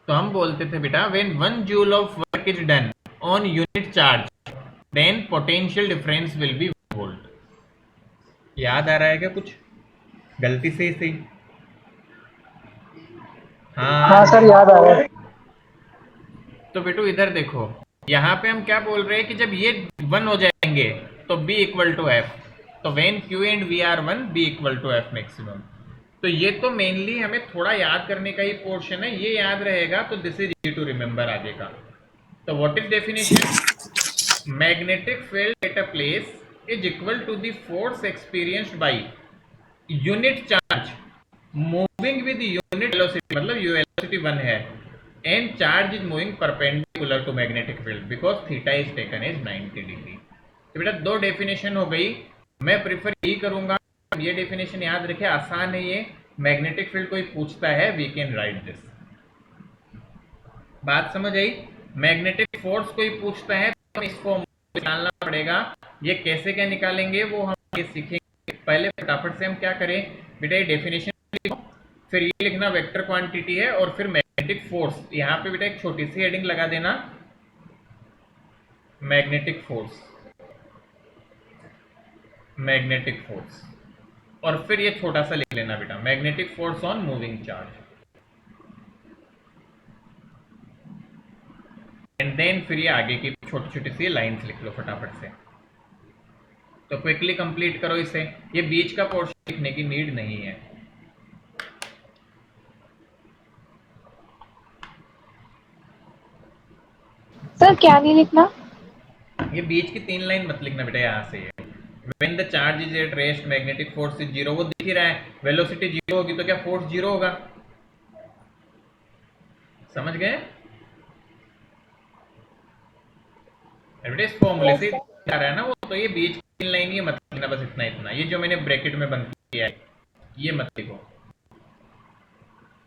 तो हम बोलते थे बेटा when 1 joule of work is done on unit charge then potential difference will be 1 volt. याद आ रहा है क्या कुछ, गलती से ही सही? हाँ सर, याद आ रहा है। तो बेटू इधर देखो, यहाँ पे हम क्या बोल रहे हैं कि जब ये 1 हो जाएंगे तो B इक्वल टू एफ। तो when Q and V are 1, B equal to F maximum. तो ये तो मेनली हमें थोड़ा याद करने का ही पोर्शन है, ये याद रहेगा तो this is easy to remember आगे का। तो what is definition, magnetic field at a place is equal to the force experienced by unit charge moving with unit velocity, मतलब वेलोसिटी 1 है, and charge is moving perpendicular to magnetic field because theta is taken as 90 degree. तो बेटा 2 definition हो गई। मैं prefer यही करूंगा, ये डेफिनेशन याद रखे, आसान है ये। मैग्नेटिक फील्ड कोई पूछता है, वी कैन राइट दिस। बात समझ आई? मैग्नेटिक फोर्स कोई पूछता है तो इसको निकालना पड़ेगा। ये कैसे क्या निकालेंगे वो हम ये सीखेंगे। पहले फटाफट से हम क्या करें बेटा, ये डेफिनेशन लिखो, फिर ये लिखना वेक्टर क्वांटिटी है, और फिर मैग्नेटिक फोर्स। यहाँ पे बेटा एक छोटी सी हेडिंग लगा देना, मैग्नेटिक फोर्स, मैग्नेटिक फोर्स, और फिर ये छोटा सा लिख लेना बेटा, magnetic force on moving charge. And then फिर ये आगे की छोटी छोटी सी लाइंस लिख लो फटाफट से। तो क्विकली कंप्लीट करो इसे, ये बीच का पोर्शन लिखने की नीड नहीं है। सर क्या नहीं लिखना? ये बीच की 3 लाइन मत लिखना बेटा, यहाँ से when the charge is at rest magnetic force is 0, वो दिख ही रहा है, वेलोसिटी 0 होगी तो क्या फोर्स 0 होगा। समझ गए बेटा, इस फॉर्मूले से आ रहा है ना वो। तो ये बीच की 3 लाइन ये मत लिखना, बस इतना इतना, ये जो मैंने ब्रैकेट में बंद किया है ये मत लिखो,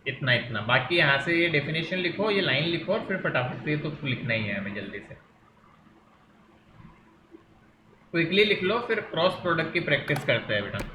इतना इतना। बाकी यहाँ से ये डेफिनेशन लिखो, ये लाइन लिखो, और फिर फटाफट से तो लिखना ही है हमें जल्दी से। क्विकली लिख लो, फिर क्रॉस प्रोडक्ट की प्रैक्टिस करते हैं बेटा।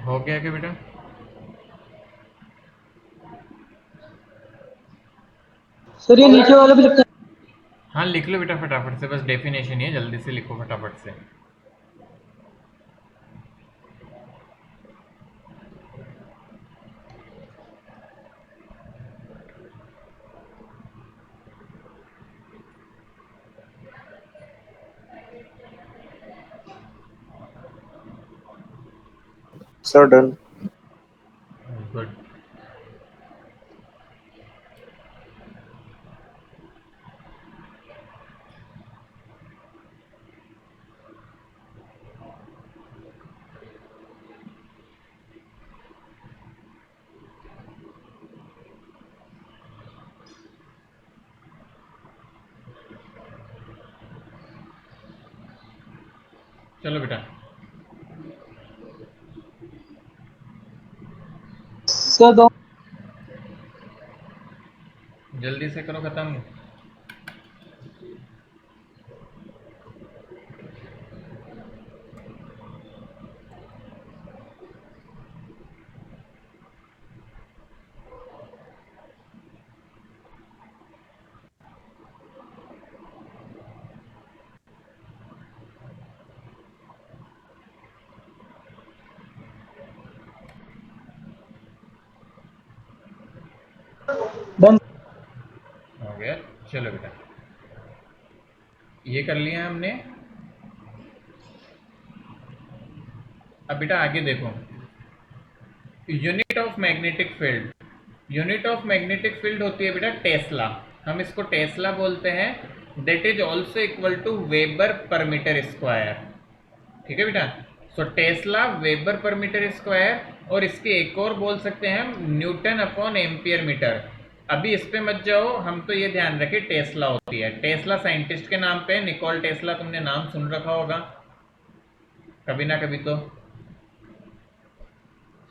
हो गया क्या बेटा? सर ये नीचे वाला भी लिखना हाँ लिख लो बेटा फटाफट से, बस डेफिनेशन ही है, जल्दी से लिखो फटाफट से। Sir, done. गुड। चलो बेटा सर दो जल्दी से करो खत्म। डन। हो गया। चलो बेटा ये कर लिया हमने। अब बेटा आगे देखो, unit of magnetic field. Unit of magnetic field होती है बेटा टेस्ला, हम इसको टेस्ला बोलते हैं। That is also equal to weber per metre square. ठीक है बेटा, so tesla weber per metre square, और इसके एक और बोल सकते हैं हम न्यूटन अपॉन एम्पियर मीटर। अभी इस पे मत जाओ, हम तो ये ध्यान रखें टेस्ला होती है। टेस्ला साइंटिस्ट के नाम पे, निकोल टेस्ला, तुमने नाम सुन रखा होगा कभी ना कभी तो,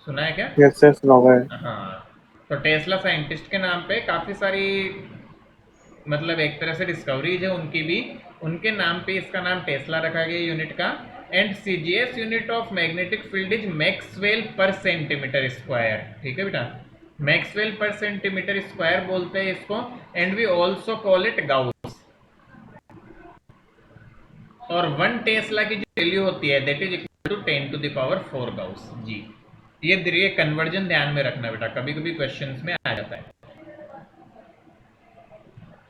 सुना है क्या? Yes, sir, सुना हुआ है। हाँ, तो टेस्ला साइंटिस्ट के नाम पे काफ़ी सारी, मतलब एक तरह से डिस्कवरीज है उनकी भी, उनके नाम पे इसका नाम टेस्ला रखा गया यूनिट का। And CGS unit of magnetic field is Maxwell per centimetre square. ठीक है बेटा, मैक्सवेल पर सेंटीमीटर स्क्वायर बोलते हैं इसको। And we also call it gauss. और 1 टेस्ला की जो वैल्यू होती है that is equal to 10 to the power 4 gauss G. ये कन्वर्जन ध्यान में रखना बेटा, कभी कभी क्वेश्चंस में आ जाता है।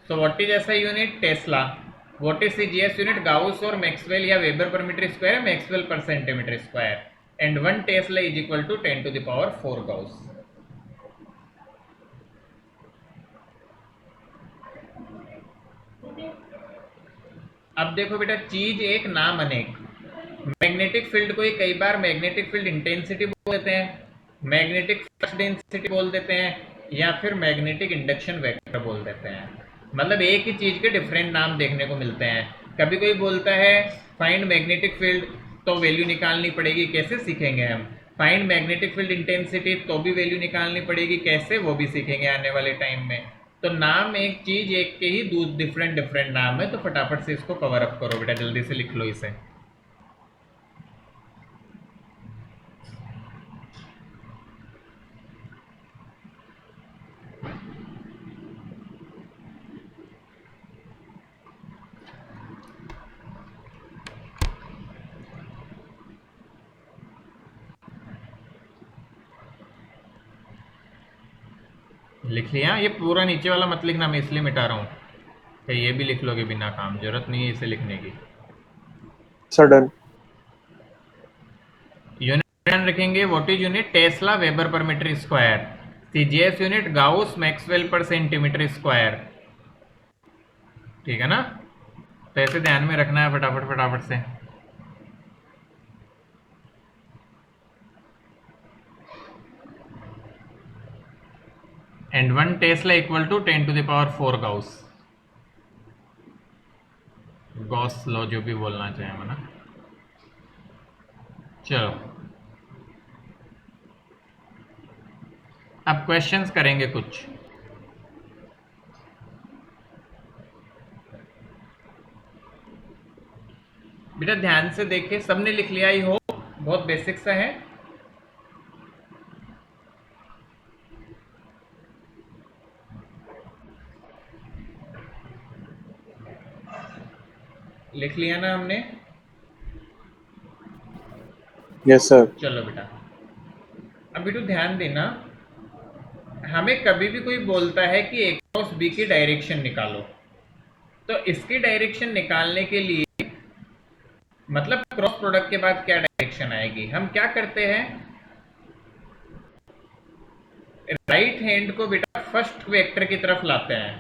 So what is SI unit? Tesla. What is CGS unit? Gauss और मैक्सवेल या weber per metre square, maxwell per centimetre square. And 1 tesla is equal to 10 to the power 4 gauss. अब देखो बेटा, चीज एक नाम अनेक। मैग्नेटिक फील्ड को ही कई बार मैग्नेटिक फील्ड इंटेंसिटी बोल देते हैं, मैग्नेटिक फ्लक्स डेंसिटी बोल देते हैं, या फिर मैग्नेटिक इंडक्शन वेक्टर बोल देते हैं। मतलब एक ही चीज के डिफरेंट नाम देखने को मिलते हैं। कभी कोई बोलता है फाइंड मैग्नेटिक फील्ड, तो वैल्यू निकालनी पड़ेगी, कैसे सीखेंगे हम। फाइंड मैग्नेटिक फील्ड इंटेंसिटी, तो भी वैल्यू निकालनी पड़ेगी, कैसे, वो भी सीखेंगे आने वाले टाइम में। तो नाम एक चीज एक के ही डिफरेंट डिफरेंट नाम है। तो फटाफट से इसको कवर अप करो बेटा, जल्दी से लिख लो इसे। लिख लिया? ये पूरा नीचे वाला मत लिखना, मैं इसलिए मिटा रहा हूँ कि ये भी लिख लोगे बिना काम, जरूरत नहीं है इसे लिखने की। Sir, done. यूनिट रखेंगे, what is unit? Tesla weber per metre square. CGS unit gauss maxwell per centimetre square. ठीक है ना, तो ऐसे ध्यान में रखना है फटाफट फटाफट से। And 1 tesla equal to 10 to the power 4 gauss. Gauss law जो भी बोलना चाहे हम ना। चलो अब क्वेश्चंस करेंगे कुछ। बेटा ध्यान से देखिए, सबने लिख लिया ही हो, बहुत बेसिक सा है। लिख लिया ना हमने? Yes, sir. चलो बेटा, अब बेटू ध्यान देना, हमें कभी भी कोई बोलता है कि ए क्रॉस बी की डायरेक्शन निकालो, तो इसकी डायरेक्शन निकालने के लिए मतलब क्रॉस प्रोडक्ट के बाद क्या डायरेक्शन आएगी, हम क्या करते हैं, राइट हैंड को बेटा फर्स्ट वेक्टर की तरफ लाते हैं,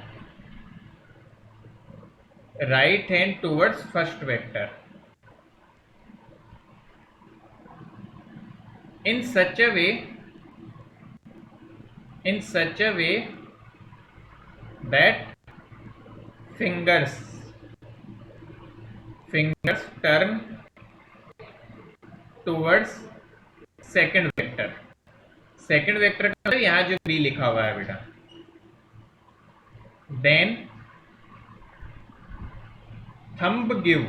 right hand towards first vector, in such a way that fingers turn towards second vector का मतलब यहाँ जो b लिखा हुआ है बेटा, then thumb give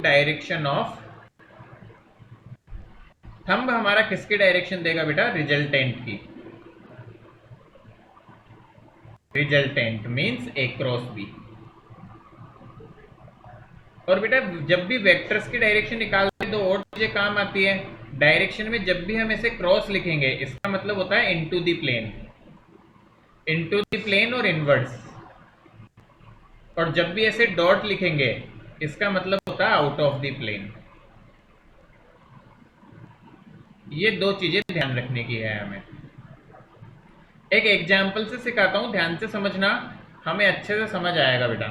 direction of, thumb हमारा किसकी डायरेक्शन देगा बेटा, रिजल्टेंट की, रिजल्टेंट मींस ए क्रॉस बी। और बेटा जब भी वेक्टर्स की डायरेक्शन निकालते हैं तो और चीजें काम आती है, डायरेक्शन में जब भी हम ऐसे क्रॉस लिखेंगे इसका मतलब होता है इनटू द प्लेन और इनवर्ड्स, और जब भी ऐसे डॉट लिखेंगे इसका मतलब होता है आउट ऑफ द प्लेन। ये दो चीजें ध्यान रखने की है हमें। एक एग्जाम्पल से सिखाता हूं, ध्यान से समझना, हमें अच्छे से समझ आएगा बेटा।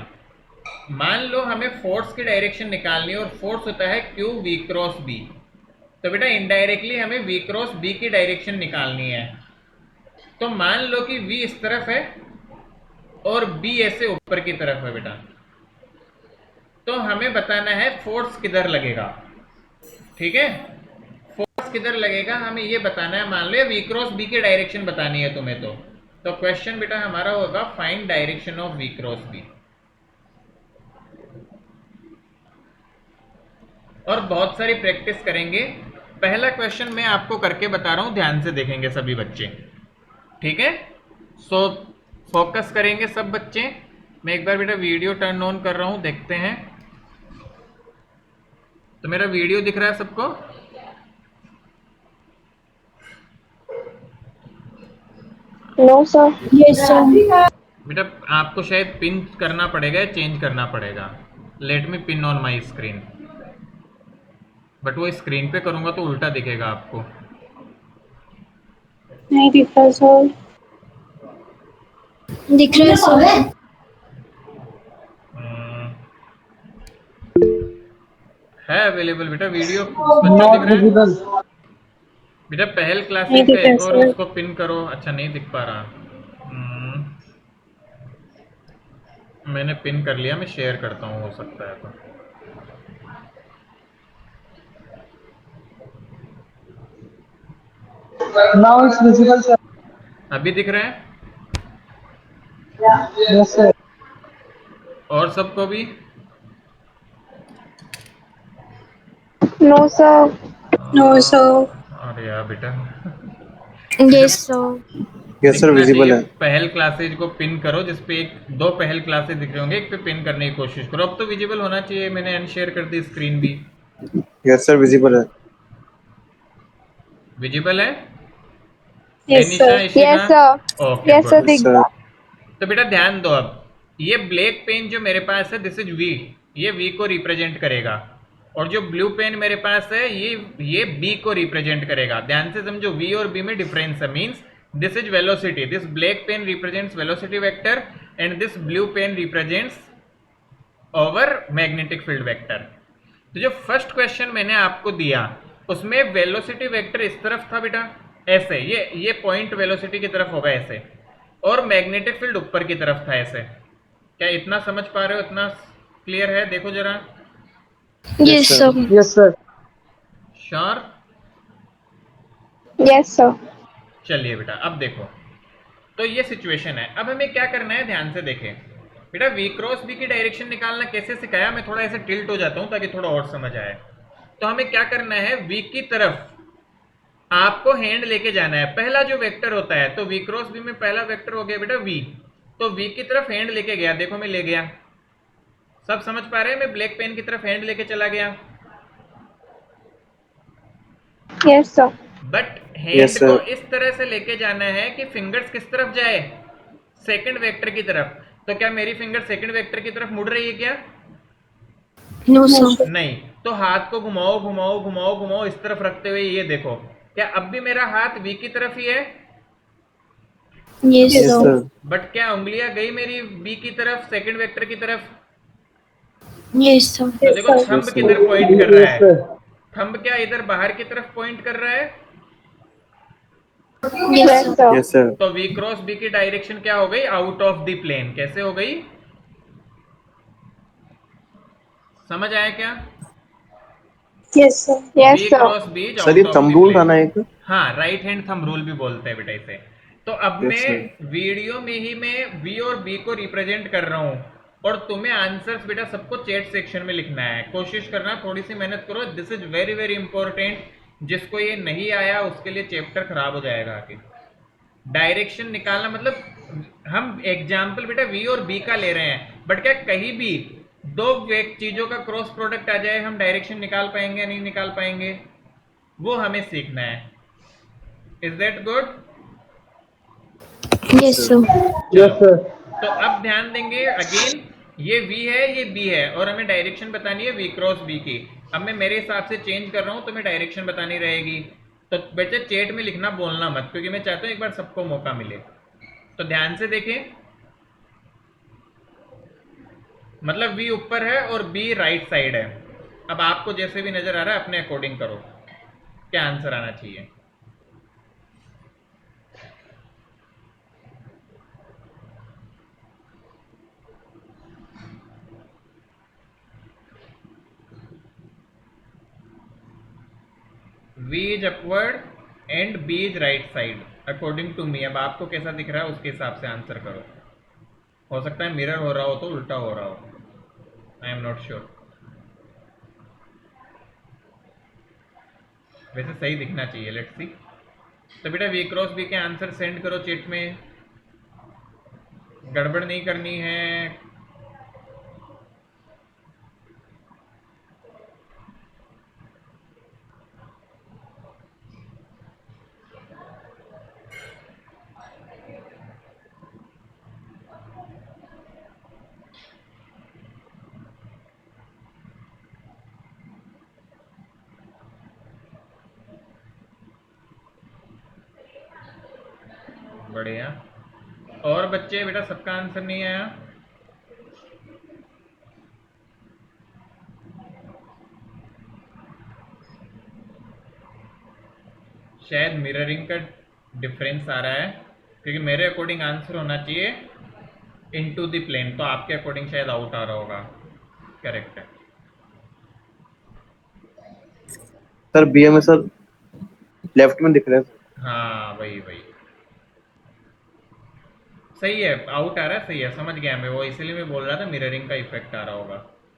मान लो हमें फोर्स की डायरेक्शन निकालनी है और फोर्स होता है क्यू वी क्रॉस बी, तो बेटा इनडायरेक्टली हमें वी क्रॉस बी की डायरेक्शन निकालनी है। तो मान लो कि वी इस तरफ है और बी ऐसे ऊपर की तरफ है बेटा, तो हमें बताना है फोर्स किधर लगेगा, ठीक है, फोर्स किधर लगेगा हमें ये बताना है। मान लो वी क्रॉस बी की डायरेक्शन बतानी है तुम्हें, तो क्वेश्चन बेटा हमारा होगा find direction of V cross B. और बहुत सारी प्रैक्टिस करेंगे। पहला क्वेश्चन मैं आपको करके बता रहा हूं, ध्यान से देखेंगे सभी बच्चे, ठीक है। सो फोकस करेंगे सब बच्चे। मैं एक बार बेटा वीडियो टर्न ऑन कर रहा हूं, देखते हैं। तो मेरा वीडियो दिख रहा है सबको? No sir. Yes sir. बेटा आपको शायद पिन करना पड़ेगा, चेंज करना पड़ेगा। Let me pin on my screen, but वो स्क्रीन पे करूंगा तो उल्टा दिखेगा आपको। नहीं दिख रहा सर। दिख रहा है सर। है अवेलेबल बेटा वीडियो, बच्चों दिख रहा है बेटा? पहल क्लासेस का एक और उसको पिन करो। अच्छा नहीं दिख पा रहा। मैंने पिन कर लिया, मैं शेयर करता हूँ, हो सकता है तो। Now it's visible sir. अभी दिख रहा है? Yes sir. और सबको भी? No sir. No sir. अरे यार बेटा। Yes sir. Yes, sir. दिखना Visible चाहिए। है. पहल क्लासेज को पिन करो, जिसपे एक दो पहल क्लासेज दिख रहे होंगे, एक पे पिन करने की कोशिश करो। अब तो विजिबल होना चाहिए, मैंने अनशेयर कर दी स्क्रीन भी। Yes, sir. Visible है. विजिबल है? Yes Anisha, sir. Ishika? Yes sir. Okay yes sir good. दिख Sir. रहा। तो बेटा ध्यान दो, अब ये ब्लैक पेन जो मेरे पास है दिस इज वी, ये वी को रिप्रेजेंट करेगा, और जो ब्लू पेन मेरे पास है ये बी को रिप्रेजेंट करेगा। ध्यान से समझो, वी और बी में डिफरेंस है। Means this is velocity, this black pen represents velocity vector and this blue pen represents over magnetic field vector. तो जो फर्स्ट क्वेश्चन मैंने आपको दिया उसमें वेलोसिटी वेक्टर इस तरफ था बेटा, ऐसे, ये पॉइंट वेलोसिटी की तरफ होगा ऐसे, और मैग्नेटिक फील्ड ऊपर की तरफ था ऐसे। क्या इतना समझ पा रहे हो? इतना क्लियर है? देखो जरा। Yes sir. Yes sir. Sure? Yes sir. चलिए बेटा अब देखो, तो ये सिचुएशन है। अब हमें क्या करना है, ध्यान से देखें बेटा। वी क्रॉस बी की डायरेक्शन निकालना कैसे सिखाया, मैं थोड़ा ऐसे टिल्ट हो जाता हूं ताकि थोड़ा और समझ आए। तो हमें क्या करना है, वी की तरफ आपको हैंड लेके जाना है। पहला जो वेक्टर होता है, तो वी क्रॉस बी में पहला वेक्टर हो गया बेटा वी, तो वी की तरफ हैंड लेके गया, देखो मैं ले गया, सब समझ पा रहे हैं, मैं ब्लैक पेन की तरफ हैंड लेके चला गया, Yes, sir. But Yes, hand को sir. इस तरह से लेके जाना है कि फिंगर्स किस तरफ जाए, सेकंड वेक्टर की तरफ। तो क्या मेरी फिंगर सेकंड वेक्टर की तरफ मुड़ रही है क्या? No, sir. नहीं। तो हाथ को घुमाओ घुमाओ घुमाओ घुमाओ इस तरफ रखते हुए, ये देखो, क्या अब भी मेरा हाथ वी की तरफ ही है? Yes, Yes, sir. sir. But क्या उंगलियां गई मेरी बी की तरफ, सेकंड वेक्टर की तरफ? Yes, sir. तो देखो sir. थंब Yes, किधर sir. पॉइंट कर रहा Yes, है, sir. थंब क्या इधर बाहर की तरफ पॉइंट कर रहा है? Yes, Yes, sir. sir. Yes, sir. तो वी क्रॉस बी की डायरेक्शन क्या हो गई? Out of the plane. कैसे हो गई, समझ आया क्या? Yes, sir. Yes, B sir. Cross B is sir ये out of thumb the rule था प्लेन। ना एक? हाँ, राइट हैंड थंब रूल भी बोलते हैं बेटा इसे। तो अब Yes, मैं sir. वीडियो में ही मैं वी और बी को रिप्रेजेंट कर रहा हूँ, और तुम्हें आंसर्स बेटा सबको चैट सेक्शन में लिखना है। कोशिश करना, थोड़ी सी मेहनत करो, this is very very important. जिसको ये नहीं आया उसके लिए चैप्टर खराब हो जाएगा आगे। डायरेक्शन निकालना मतलब हम एग्जाम्पल बेटा वी और बी का ले रहे हैं, बट क्या कहीं भी दो चीजों का क्रॉस प्रोडक्ट आ जाए हम डायरेक्शन निकाल पाएंगे या नहीं निकाल पाएंगे, वो हमें सीखना है। Is that good? Yes, sir. Yes, sir. तो अब ध्यान देंगे अगेन, ये V है ये B है, और हमें डायरेक्शन बतानी है V क्रॉस B की। अब मैं मेरे हिसाब से चेंज कर रहा हूँ, तो मैं डायरेक्शन बतानी रहेगी। तो बेटे चैट में लिखना भूलना मत, क्योंकि मैं चाहता हूँ एक बार सबको मौका मिले। तो ध्यान से देखें, मतलब V ऊपर है और B राइट साइड है। अब आपको जैसे भी नजर आ रहा है अपने अकॉर्डिंग करो, क्या आंसर आना चाहिए। V is upward and B is right side according to me. अब आपको कैसा दिख रहा है उसके हिसाब से आंसर करो। हो सकता है मिरर हो रहा हो तो उल्टा हो रहा हो, आई एम नॉट श्योर। वैसे सही दिखना चाहिए, लेट्स सी। तो बेटा V क्रॉस B के आंसर सेंड करो चैट में, गड़बड़ नहीं करनी है। बढ़िया। और बच्चे बेटा सबका आंसर नहीं आया? शायद मिररिंग का डिफरेंस आ रहा है, क्योंकि मेरे अकॉर्डिंग आंसर होना चाहिए इनटू द प्लेन, तो आपके अकॉर्डिंग शायद आउट आ रहा होगा। करेक्ट है। सर बी में सर लेफ्ट में दिख रहा है। हाँ वही वही सही है, आउट आ रहा है, सही है, समझ गया मैं। वो इसीलिए मैं बोल रहा था मिररिंग का इफेक्ट आ रहा होगा,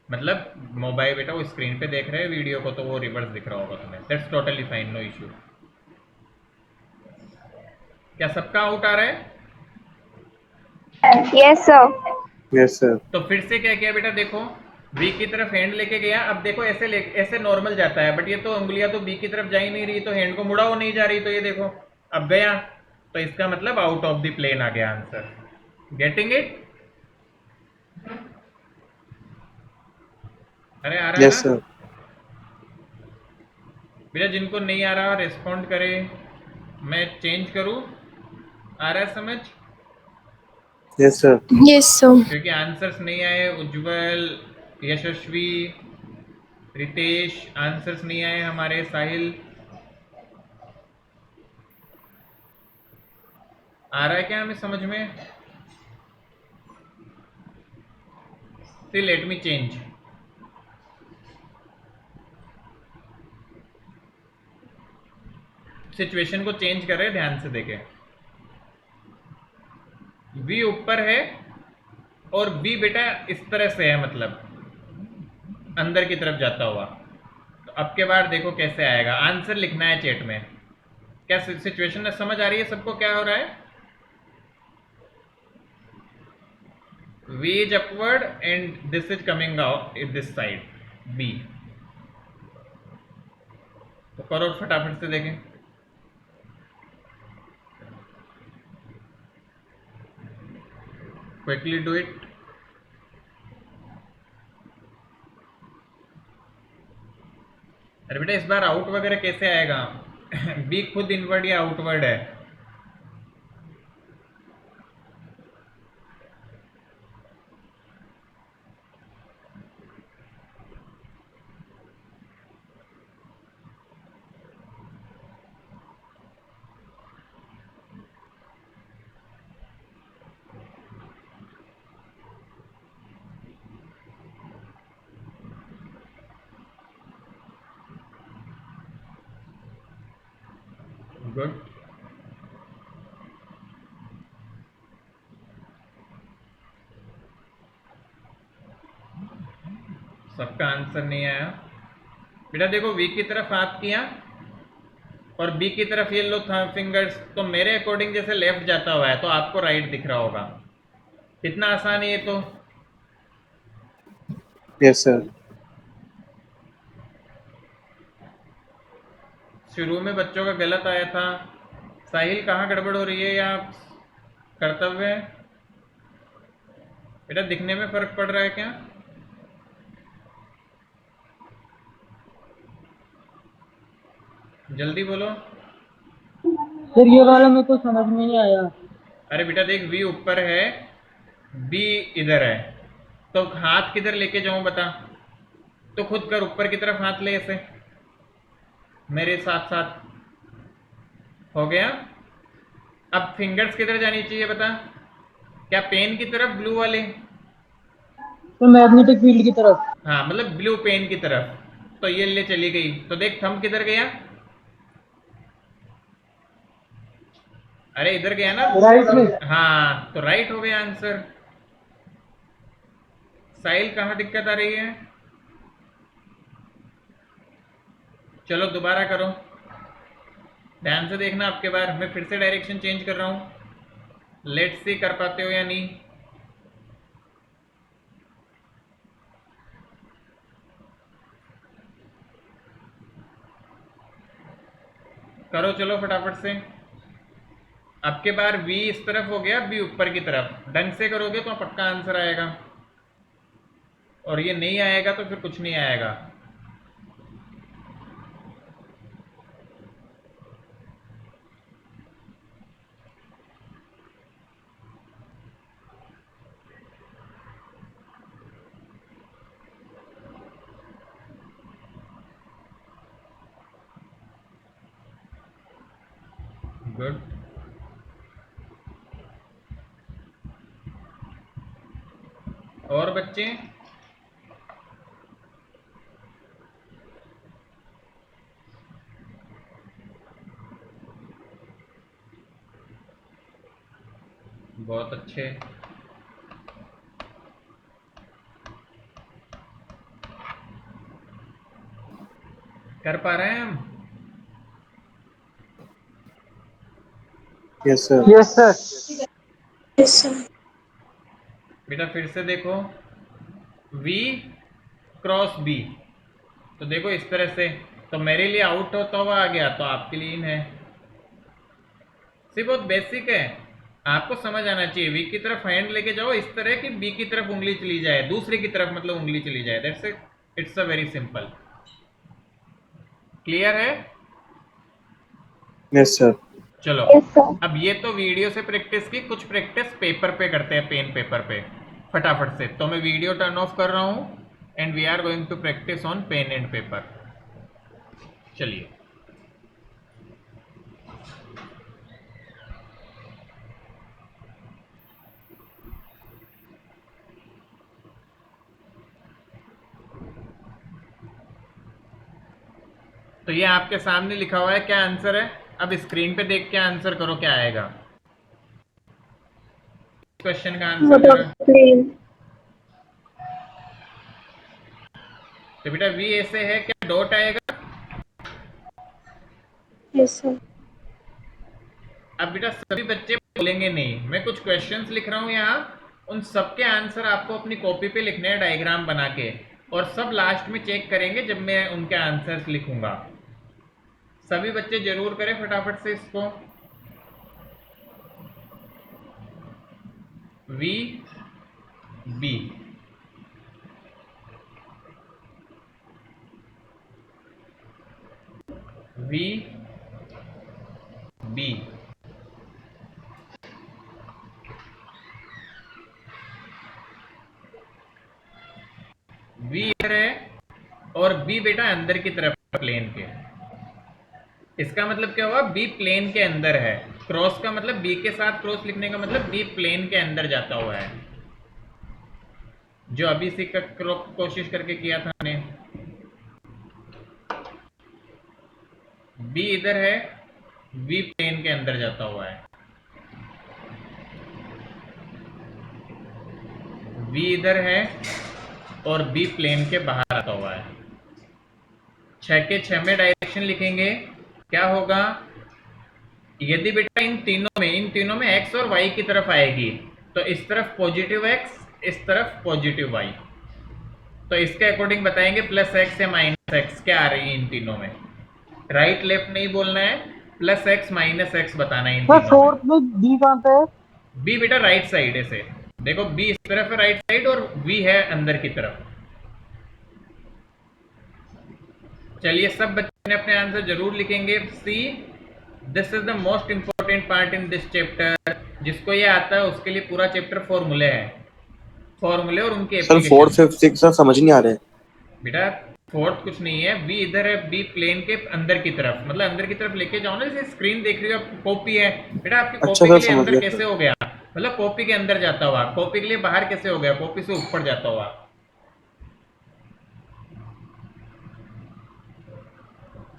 मतलब मोबाइल बेटा वो स्क्रीन पे देख रहे हैं वीडियो को, तो वो रिवर्स दिख रहा होगा तुम्हें। That's totally fine, no issue. क्या सबका आउट आ रहा है? Yes, sir. Yes sir. तो फिर से क्या किया बेटा, देखो बी की तरफ हैंड लेके गया। अब देखो ऐसे ऐसे नॉर्मल जाता है, बट ये तो उंगलियां तो बी की तरफ जा ही नहीं रही, तो हैंड को मुड़ा हो नहीं जा रही, तो ये देखो अब गया, तो इसका मतलब आउट ऑफ द प्लेन आ गया आंसर। Getting it? अरे आ रहा है यस ना सर। बेटा? जिनको नहीं आ रहा रिस्पॉन्ड करे, मैं चेंज करूं? आ रहा है समझ? Yes sir. Yes, sir. क्योंकि आंसर्स नहीं आए, उज्जवल, यशस्वी, रितेश, आंसर्स नहीं आए हमारे, साहिल। आ रहा है क्या हमें समझ में? Let me change. सिचुएशन को चेंज कर रहे हैं, ध्यान से देखें। बी ऊपर है और बी बेटा इस तरह से है, मतलब अंदर की तरफ जाता हुआ। तो अब के बार देखो कैसे आएगा, आंसर लिखना है चैट में। क्या सिचुएशन समझ आ रही है सबको क्या हो रहा है? V is upward and this is coming out this side B. तो करो फटाफट से देखें। Quickly do it. अरे बेटा इस बार आउट वगैरह कैसे आएगा? बी खुद इनवर्ड या आउटवर्ड है? गुड। सबका आंसर नहीं आया बेटा। देखो वी की तरफ हाथ किया और बी की तरफ ये लो था फिंगर्स, तो मेरे अकॉर्डिंग जैसे लेफ्ट जाता हुआ है तो आपको राइट दिख रहा होगा। कितना आसान है ये तो। Yes sir. शुरू में बच्चों का गलत आया था। साहिल कहाँ गड़बड़ हो रही है या कर्तव्य है? बेटा दिखने में फर्क पड़ रहा है क्या? जल्दी बोलो। सर ये वाला मेरे को समझ में नहीं आया। अरे बेटा देख वी ऊपर है, बी इधर है, तो हाथ किधर लेके जाऊं बता? तो खुद कर, ऊपर की तरफ हाथ ले ऐसे मेरे साथ साथ। हो गया। अब फिंगर्स किधर जानी चाहिए बता? क्या पेन की तरफ, ब्लू वाले? तो मैग्नेटिक फील्ड की तरफ। हाँ मतलब ब्लू पेन की तरफ। तो ये ले चली गई, तो देख थंब किधर गया? अरे इधर गया ना, राइट में। हाँ तो राइट हो गया आंसर। साहिल कहाँ दिक्कत आ रही है? चलो दोबारा करो, ध्यान से देखना। आपके बार मैं फिर से डायरेक्शन चेंज कर रहा हूं, लेट्स सी कर पाते हो या नहीं। करो चलो फटाफट से। अब के बार V इस तरफ हो गया, B ऊपर की तरफ। ढंग से करोगे तो पक्का आंसर आएगा, और ये नहीं आएगा तो फिर कुछ नहीं आएगा। गुड। और बच्चे? बहुत अच्छे। कर पा रहे हैं हम? Yes sir. Yes sir. Yes, sir. बेटा फिर से देखो, V क्रॉस B, तो देखो इस तरह से, तो मेरे लिए आउट होता हुआ आ गया, तो आपके लिए इन है। सिर्फ बहुत बेसिक है, आपको समझ आना चाहिए। V की तरफ हैंड लेके जाओ इस तरह कि B की तरफ उंगली चली जाए, दूसरे की तरफ मतलब उंगली चली जाए। That's it, it's a very simple. Clear है? Yes sir. चलो Yes, sir. अब ये तो वीडियो से प्रैक्टिस की, कुछ प्रैक्टिस पेपर पे करते हैं, पेन पेपर पे फटाफट से। तो मैं वीडियो टर्न ऑफ कर रहा हूँ and we are going to practice on pen and paper. चलिए। तो ये आपके सामने लिखा हुआ है, क्या आंसर है? अब स्क्रीन पे देख के आंसर करो क्या आएगा। क्वेश्चन का आंसर What करो। a plane. तो बेटा V ऐसे है, क्या डॉट आएगा? Yes, sir. अब बेटा सभी बच्चे बोलेंगे नहीं, मैं कुछ क्वेश्चंस लिख रहा हूँ यहाँ, उन सबके आंसर आपको अपनी कॉपी पे लिखने हैं डायग्राम बना के, और सब लास्ट में चेक करेंगे जब मैं उनके आंसर्स लिखूंगा। सभी बच्चे जरूर करें फटाफट से इसको। V B, V B, V इधर है और बी बेटा अंदर की तरफ प्लेन के। इसका मतलब क्या हुआ, बी प्लेन के अंदर है। क्रॉस का मतलब बी के साथ क्रॉस लिखने का मतलब बी प्लेन के अंदर जाता हुआ है, जो अभी सीख कर कोशिश करके किया था हमने। बी इधर है, बी प्लेन के अंदर जाता हुआ है। बी इधर है और बी प्लेन के बाहर आता हुआ है। 6 के 6 में डायरेक्शन लिखेंगे, क्या होगा, यदि बेटा इन तीनों में x और y की तरफ आएगी तो इस तरफ पॉजिटिव x, इस तरफ पॉजिटिव y, तो इसके अकॉर्डिंग बताएंगे प्लस x या माइनस x क्या आ रही है इन तीनों में। राइट लेफ्ट नहीं बोलना है, प्लस x माइनस x बताना है इन सर तीनों फोर्थ में बी कहाँ पे है? बी बेटा राइट साइड है से, देखो बी इस तरफ है राइट साइड और वी है अंदर की तरफ। चलिए सब बच्चे अपने आंसर जरूर लिखेंगे। See, this is the most important part in this chapter. जिसको ये आता है उसके लिए पूरा चैप्टर फॉर्मूले है, फॉर्मूले और उनके sir 4th 5th 6th sir समझ नहीं आ रहे। बेटा फोर्थ कुछ नहीं है, बी इधर है, बी प्लेन के अंदर की तरफ, मतलब अंदर की तरफ लेके जाओ ना, जैसे स्क्रीन देख रही हो आप, कॉपी है बेटा आपकी, अच्छा कॉपी सर, के लिए समझ अंदर गया कैसे सर। हो गया, मतलब कॉपी के अंदर जाता हुआ, कॉपी के लिए बाहर कैसे हो गया, कॉपी से ऊपर जाता हुआ।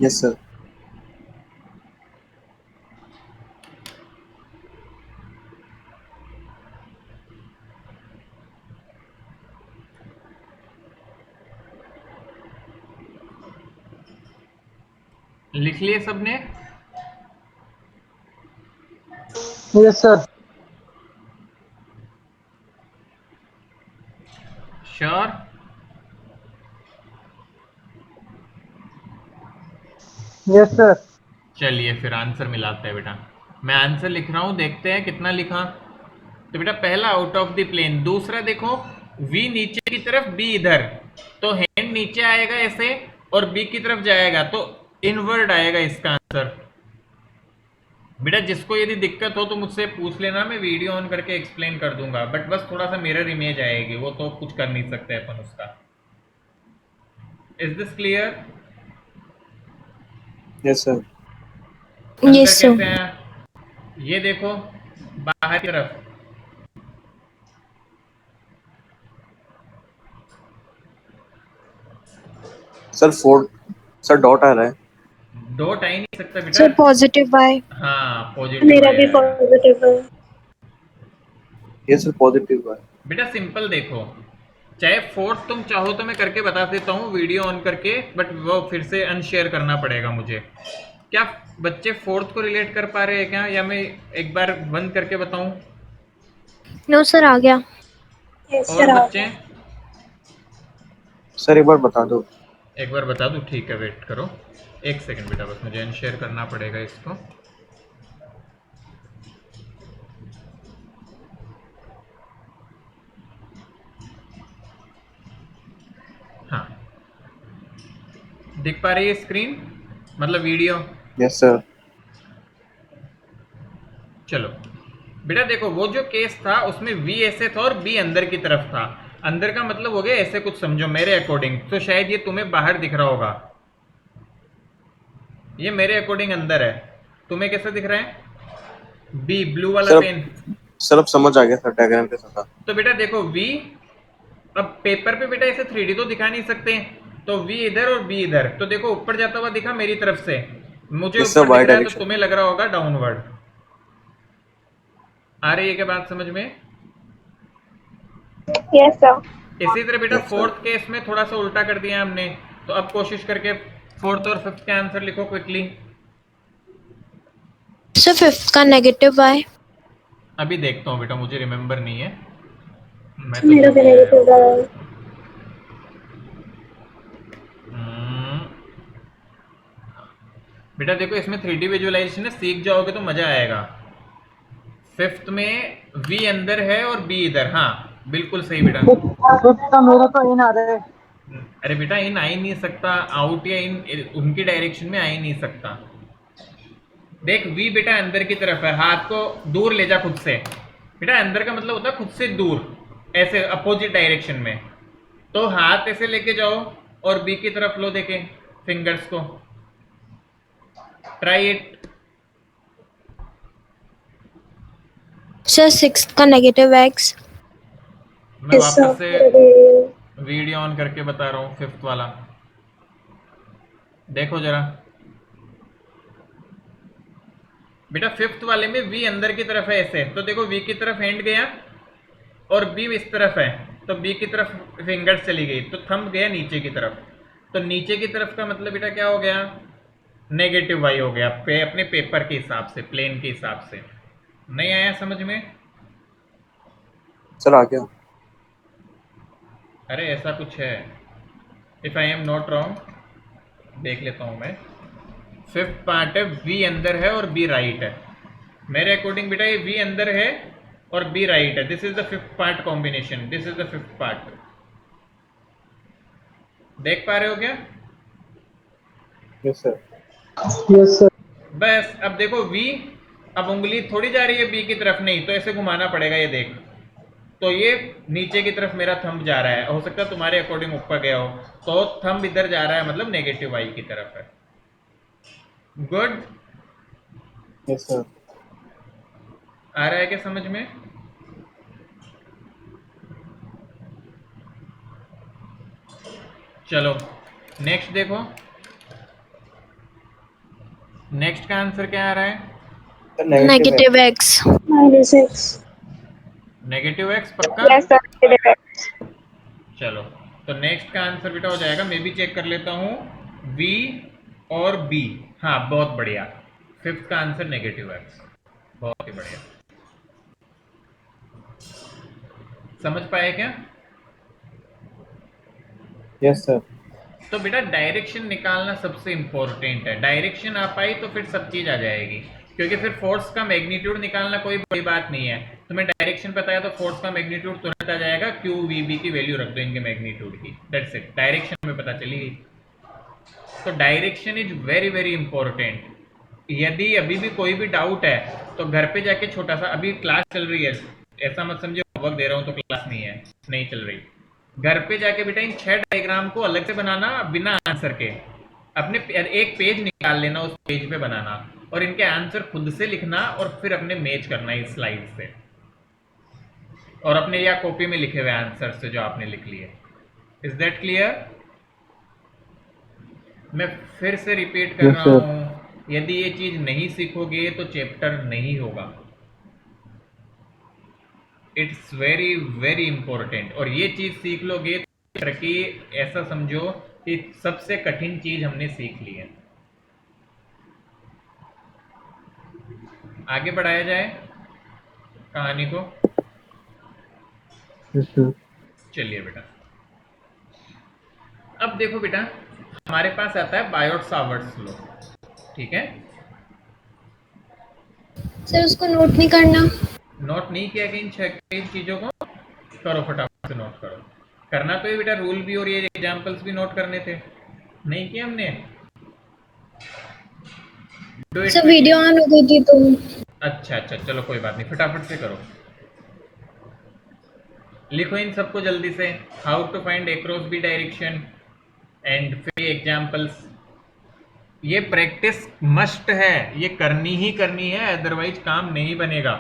Yes sir. लिख लिए सबने? Yes sir. Sure? Yes sir. चलिए फिर आंसर मिलाते हैं बेटा। मैं आंसर लिख रहा हूं, देखते हैं कितना लिखा। तो बेटा पहला आउट ऑफ द प्लेन, दूसरा देखो v नीचे की तरफ b इधर, तो हैंड नीचे आएगा ऐसे और b की तरफ जाएगा तो इनवर्ड आएगा इसका आंसर। बेटा जिसको यदि दिक्कत हो तो मुझसे पूछ लेना, मैं वीडियो ऑन करके एक्सप्लेन कर दूंगा, बट बस थोड़ा सा मिरर इमेज आएगी, वो तो कुछ कर नहीं सकते अपन उसका। Is this clear? Yes sir. अंदर Yes, sir. कैसे हैं, ये देखो बाहर की तरफ, सर 4 सर डॉट आ रहा है। डॉट आ ही नहीं सकता बेटा। Sir, positive Y. हाँ पॉजिटिव मेरा भी आएगा पॉजिटिव है। यस सर पॉजिटिव है। बेटा। सिंपल देखो, चाहे फोर्थ तुम चाहो तो मैं करके बता देता हूँ वीडियो ऑन करके, बट वो फिर से अनशेयर करना पड़ेगा मुझे। क्या बच्चे फोर्थ को रिलेट कर पा रहे हैं क्या, या मैं एक बार बंद करके बताऊं? No, sir, आ गया। Yes, और sir. बच्चे सर एक बार बता दो। एक बार बता दूं? ठीक है वेट करो एक सेकंड बेटा, बस मुझे अनशेयर करना पड़ेगा इसको। हाँ दिख पा रही है स्क्रीन, मतलब वीडियो? Yes sir. चलो बेटा देखो, वो जो केस था उसमें V ऐसे था और B अंदर की तरफ था। अंदर का मतलब हो गया ऐसे कुछ समझो मेरे अकॉर्डिंग, तो शायद ये तुम्हें बाहर दिख रहा होगा, ये मेरे अकॉर्डिंग अंदर है। तुम्हें कैसा दिख रहा है? B ब्लू वाला सर पेन। सर अब समझ आ गया सर, डायग्राम के साथ। तो बेटा देखो V, अब पेपर पे बेटा ऐसे 3D तो दिखा नहीं सकते, तो V इधर और B इधर, तो देखो ऊपर जाता हुआ दिखा मेरी तरफ से, मुझे Yes, sir, ऊपर Y दिख रहा है, तो direction. तुम्हें लग रहा होगा डाउनवर्ड। आ रही है क्या बात समझ में? Yes, sir. इसी तरह बेटा Yes, sir. फोर्थ केस में थोड़ा सा उल्टा कर दिया हमने, तो अब कोशिश करके फोर्थ और फिफ्थ के आंसर लिखो क्विकली। Sir, fifth का negative Y. अभी देखता हूँ बेटा, मुझे रिमेम्बर नहीं है। मैं तो मेरा भूल भी गया यार। नेगेटिव रहा है। हम्म, बेटा देखो इसमें 3D विजुअलाइजेशन है, सीख जाओगे तो मजा आएगा। फिफ्थ में वी अंदर है और बी इधर, हाँ बिल्कुल सही बेटा। फिफ्थ का मेरा तो इन आ रहा है। अरे बेटा इन आ ही नहीं सकता, आउट या इन उनकी डायरेक्शन में आ ही नहीं सकता। देख वी बेटा अंदर की तरफ है, हाथ को दूर ले जा खुद से। बेटा अंदर का मतलब होता है खुद से दूर, ऐसे अपोजिट डायरेक्शन में। तो हाथ ऐसे लेके जाओ और बी की तरफ लो, देखे फिंगर्स को, ट्राई इट। सर सिक्स का नेगेटिव एक्स। मैं यस सर, वापस से मेरा भी यही है। वीडियो ऑन करके बता रहा हूँ, फिफ्थ वाला देखो जरा। बेटा फिफ्थ वाले में वी अंदर की तरफ है ऐसे, तो देखो वी की तरफ हैंड गया और बी इस तरफ है, तो बी की तरफ फिंगर्स चली गई, तो थंब गया नीचे की तरफ। तो नीचे की तरफ का मतलब बेटा क्या हो गया, नेगेटिव वाई हो गया, अपने पेपर के हिसाब से, प्लेन के हिसाब से। नहीं आया समझ में? सर आ गया। अरे ऐसा कुछ है, if I am not wrong, देख लेता हूं मैं। फिफ्थ पार्ट है वी अंदर है और बी राइट है। मेरे अकॉर्डिंग बेटा ये वी अंदर है और बी राइट है। This is the fifth part combination, this is the fifth part. देख पा रहे हो क्या? Yes sir. Yes sir. बस अब देखो वी, अब उंगली थोड़ी जा रही है बी की तरफ, नहीं तो ऐसे घुमाना पड़ेगा, ये देख। तो ये नीचे की तरफ मेरा थंब जा रहा है, हो सकता है तुम्हारे अकॉर्डिंग ऊपर गया हो, तो थंब इधर जा रहा है, मतलब नेगेटिव वाई की तरफ है। गुड। Yes sir. आ रहा है क्या समझ में? चलो नेक्स्ट देखो, नेक्स्ट का आंसर क्या आ रहा है? सर नेगेटिव है। Negative x. -6। नेगेटिव एक्स पक्का? Yes sir, negative x. चलो तो नेक्स्ट का आंसर बेटा हो जाएगा, मैं भी चेक कर लेता हूँ, वी और बी। हाँ बहुत बढ़िया, फिफ्थ का आंसर नेगेटिव एक्स, बहुत ही बढ़िया। समझ पाए क्या? Yes sir. तो बेटा डायरेक्शन निकालना सबसे इंपॉर्टेंट है, डायरेक्शन आ पाई तो फिर सब चीज आ जाएगी, क्योंकि फिर फोर्स का मैग्नीट्यूड निकालना कोई बड़ी बात नहीं है। तुम्हें डायरेक्शन पता है तो फोर्स का मैग्नीट्यूड तुरंत आ जाएगा, क्यू वी बी की वैल्यू रख दो इनके मैग्नीट्यूड की, दैट्स इट, डायरेक्शन में पता चली गई। तो direction is very very important. यदि अभी भी कोई भी डाउट है तो घर पे जाके छोटा सा, अभी क्लास चल रही है, ऐसा मत समझो होमवर्क दे रहा हूँ तो क्लास नहीं है, नहीं चल रही। घर पे जाके बेटा इन 6 डायग्राम को अलग से बनाना, बिना आंसर के। अपने एक पेज निकाल लेना, उस पेज पे बनाना और इनके आंसर खुद से लिखना और फिर अपने मैच करना इस स्लाइड से, और अपने या कॉपी में लिखे हुए आंसर से जो आपने लिख लिए। Is that clear? मैं फिर से रिपीट कर यस रहा सर। हूं, यदि ये चीज नहीं सीखोगे तो चैप्टर नहीं होगा। इट्स वेरी वेरी इंपॉर्टेंट, और ये चीज सीख लोगे तो की, ऐसा समझो कि सबसे कठिन चीज हमने सीख ली है। आगे बढ़ाया जाए कहानी को। Yes sir. चलिए बेटा, अब देखो बेटा, हमारे पास आता है बायोट सावर्ट्स लॉ, ठीक है? सर उसको नोट नहीं करना। नोट नहीं किया कि इन 6 चीजों को करो, फटाफट से नोट करो। करना तो ये बेटा रूल भी और ये एग्जांपल्स भी नोट करने थे, नहीं किया हमने? Do it sir quickly. Video on हो गई थी तो। अच्छा अच्छा, चलो कोई बात नहीं, फटाफट से करो। लिखो इन सबको जल्दी से, how to find across B direction and फिर एग्जांपल्स। ये प्रैक्टिस मस्ट है, ये करनी ही करनी है, अदरवाइज काम नहीं बनेगा।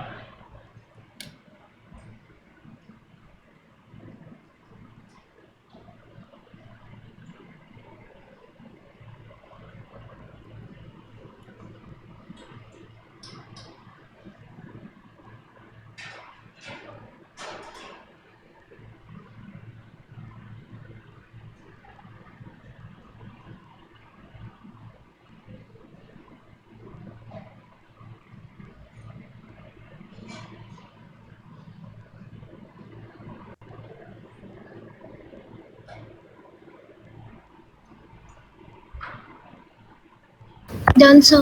Done, sir.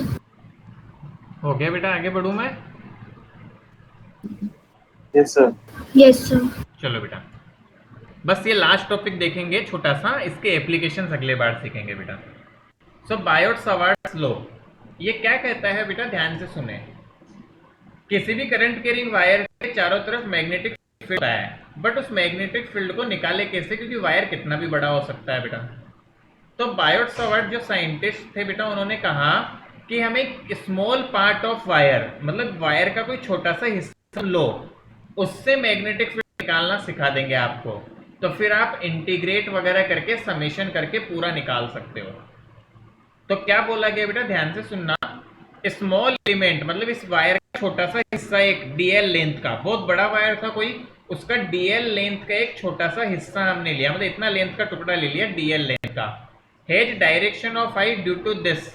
हो गया बेटा, आगे बढ़ूं मैं? Yes sir. Yes, sir. चलो बेटा, बस ये लास्ट टॉपिक देखेंगे छोटा सा, इसके एप्लीकेशंस अगले बार सीखेंगे बेटा। सो बायोट-सावर्ट्स लॉ ये क्या कहता है बेटा, ध्यान से सुने। किसी भी करंट कैरिंग वायर के चारों तरफ मैग्नेटिक फील्ड है, बट उस मैग्नेटिक फील्ड को निकाले कैसे, क्योंकि वायर कितना भी बड़ा हो सकता है बेटा। तो बायोट-सावर्ट जो साइंटिस्ट थे बेटा, उन्होंने कहा कि हमें एक स्मॉल पार्ट ऑफ वायर, मतलब वायर का कोई छोटा सा हिस्सा लो, उससे मैग्नेटिक फील्ड निकालना सिखा देंगे आपको, तो फिर आप इंटीग्रेट वगैरह करके समेशन करके पूरा निकाल सकते हो। तो क्या बोला गया बेटा, ध्यान से सुनना। स्मॉल एलिमेंट मतलब इस वायर का छोटा सा हिस्सा, एक डीएल लेंथ का, बहुत बड़ा वायर था कोई, उसका डीएल लेंथ का एक छोटा सा हिस्सा हमने लिया, मतलब इतना लेंथ का टुकड़ा ले लिया डीएल लेंथ का। Has direction of I due to this,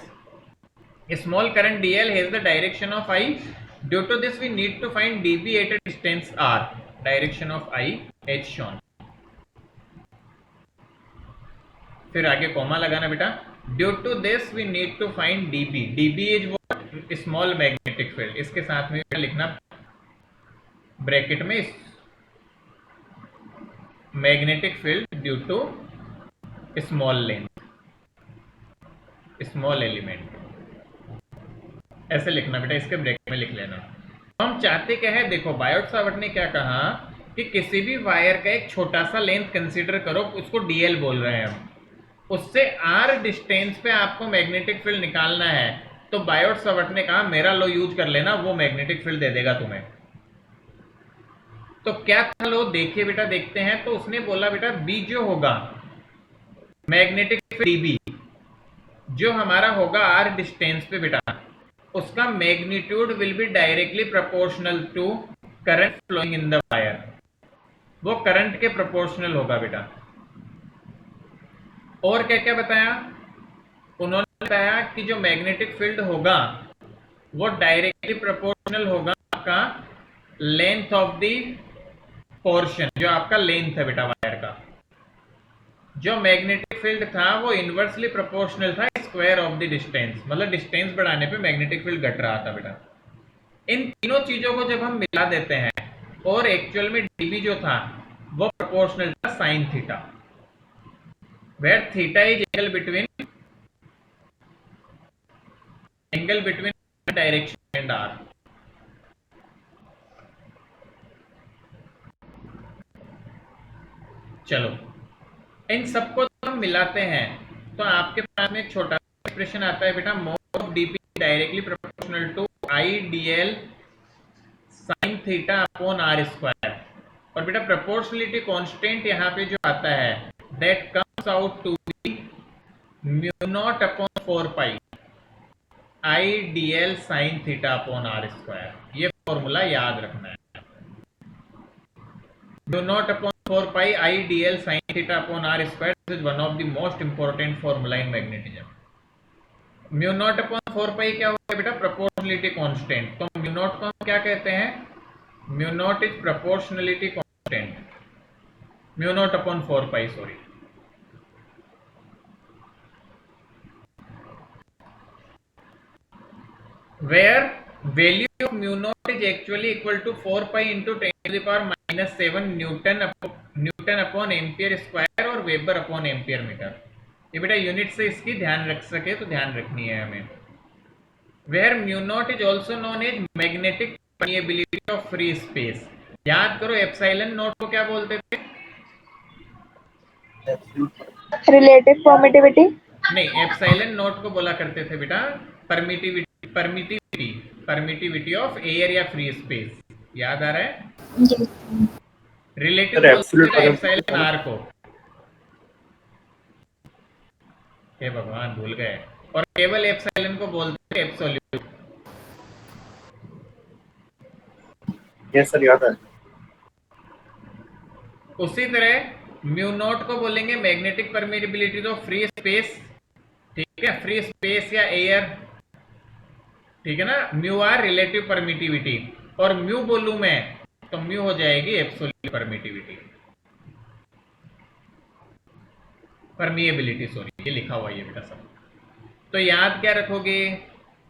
small current dl has the direction of I, due to this we need to find db at a distance r, direction of I as shown। फिर आगे comma लगाना बेटा, due to this we need to find db, db is what, small magnetic field. इसके साथ में लिखना bracket में magnetic field due to small length, small element, ऐसे लिखना बेटा, इसके ब्रैकेट में लिख लेना। तो हम चाहते क्या है, देखो बायोट-सावर्ट ने क्या कहा कि किसी भी वायर का एक छोटा सा लेंथ कंसीडर करो, उसको डीएल बोल रहे हैं हम, उससे आर डिस्टेंस पे आपको मैग्नेटिक फील्ड निकालना है। तो बायोट-सावर्ट ने कहा मेरा लो यूज कर लेना, वो मैग्नेटिक फील्ड दे देगा तुम्हें। तो क्या था लो, देखिए बेटा, देखते हैं। तो उसने बोला बेटा बी जो होगा मैग्नेटिक फील्ड डीबी, जो हमारा होगा आर डिस्टेंस पे बेटा, उसका magnitude will be directly proportional to current flowing in the wire, वो करंट के प्रोपोर्शनल होगा बेटा। और क्या क्या बताया उन्होंने, बताया कि जो मैग्नेटिक फील्ड होगा वो डायरेक्टली प्रोपोर्शनल होगा आपका लेंथ ऑफ द पोर्शन, जो आपका लेंथ है बेटा वायर का। जो मैग्नेटिक फील्ड था वो इनवर्सली प्रोपोर्शनल था स्क्वायर ऑफ द डिस्टेंस, मतलब डिस्टेंस बढ़ाने पे मैग्नेटिक फील्ड घट रहा था बेटा। इन तीनों चीजों को जब हम मिला देते हैं, और एक्चुअल में डीबी जो था वो प्रोपोर्शनल था sine theta, where theta is angle between direction and R. चलो इन सबको हम मिलाते हैं तो आपके पास में एक छोटा एक्सप्रेशन आता है बेटा, mod of DP directly proportional to I DL sine theta upon R square. और बेटा प्रोपोर्शनलिटी कांस्टेंट यहाँ पे जो आता है that comes out to be mu naught upon 4 pi I DL sine theta upon R square. ये formula याद रखना है, mu naught upon 4 pi I dl sin theta upon r square, this is one of the most important formula in magnetism। Mu naught upon 4 pi क्या होगा बेटा, proportionality constant. तो mu naught को हम क्या कहते हैं, mu naught is proportionality constant, mu naught upon 4 pi, sorry. where value of mu naught is actually equal to 4 pi into 10 to the power minus 7 Newton upon ampere square और weber upon ampere metre. ये बेटा unit से इसकी ध्यान रख सके तो ध्यान रखनी है हमें। where mu naught is also known as magnetic permeability of free space। याद करो एप्सिलॉन नॉट को क्या बोलते थे, रिलेटिव परमिटिविटी। नहीं, एप्सिलॉन नॉट को बोला करते थे बेटा परमिटिविटी ऑफ एयर या फ्री स्पेस। याद आ रहा है, Yes. रिलेटिव एप्सिलॉन आर को। हे भगवान भूल गए, और केवल एप्सिलॉन को बोलते हैं एब्सोल्यूट। यस सर, याद है। उसी तरह म्यू नॉट को बोलेंगे मैग्नेटिक परमिटिबिलिटी ऑफ फ्री स्पेस, ठीक है, फ्री स्पेस या एयर, ठीक है ना। म्यू आर रिलेटिव परमिटिविटी, और म्यू बोलूं मैं तो म्यू हो जाएगी एब्सोल्यूट परमिटिविटी, परमिएबिलिटी, सॉरी, ये लिखा हुआ है ये बेटा सब। तो याद क्या रखोगे,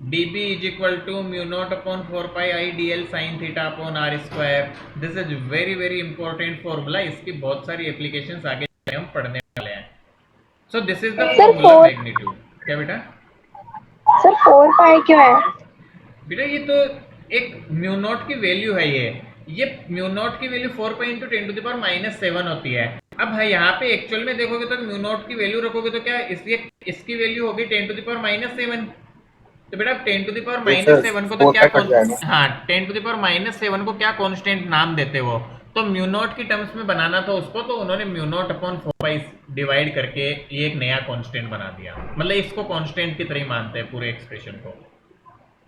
dB is equal to mu naught upon 4 pi I dl sin theta upon r square. This is very important formula. इसकी बहुत सारी एप्लीकेशंस आगे हम पढ़ने वाले हैं. So this is the Sir, formula four- magnitude. क्या बेटा? सर 4 पाई क्यों है? बेटा ये तो एक म्यू नॉट की वैल्यू है. ये म्यू नॉट की value 4 pi into 10 to the power -7 होती है. अब है यहाँ पे एक्चुअल में देखोगे तो म्यू नॉट की वैल्यू रखोगे तो क्या इसकी वैल्यू होगी 10 टू द पावर -7. तो बेटा 10 टू द पावर -7 को तो क्या हाँ 10 टू द पावर -7 को क्या कांस्टेंट नाम देते हो? तो म्यू नॉट की टर्म्स में बनाना था उसको, तो उन्होंने mu naught upon 4 pi divide करके ये एक नया कांस्टेंट बना दिया. मतलब इसको कांस्टेंट की तरह मानते हैं पूरे एक्सप्रेशन को.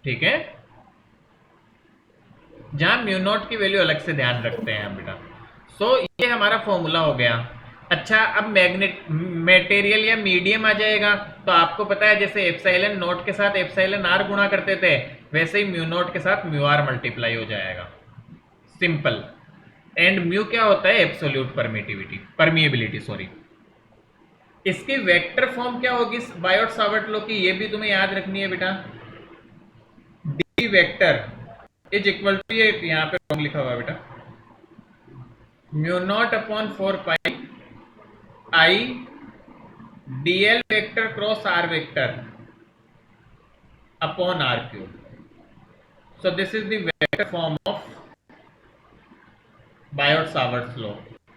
ठीक है, जहां म्यू नॉट की वैल्यू अलग से ध्यान रखते हैं हम बेटा. सो ये हमारा फॉर्मूला हो गया. अच्छा, अब मटेरियल या मीडियम आ जाएगा. तो आपको पता है जैसे एप्सिलॉन नॉट के साथ एप्सिलॉन आर गुणा करते थे, वैसे ही म्यू नॉट के साथ म्यू आर मल्टीप्लाई हो जाएगा. सिंपल. एंड म्यू क्या होता है? Absolute permeability sorry. इसकी वेक्टर फॉर्म क्या होगी बायोट सावर्ट लॉ की? ये भी तुम्हें याद रखनी है बेटा. D vector is equal to, ये यहाँ पे रॉन्ग लिखा हुआ है बेटा, mu naught upon 4 pi I DL vector cross R vector upon R cube. So this is the vector form of Biot Savart's law.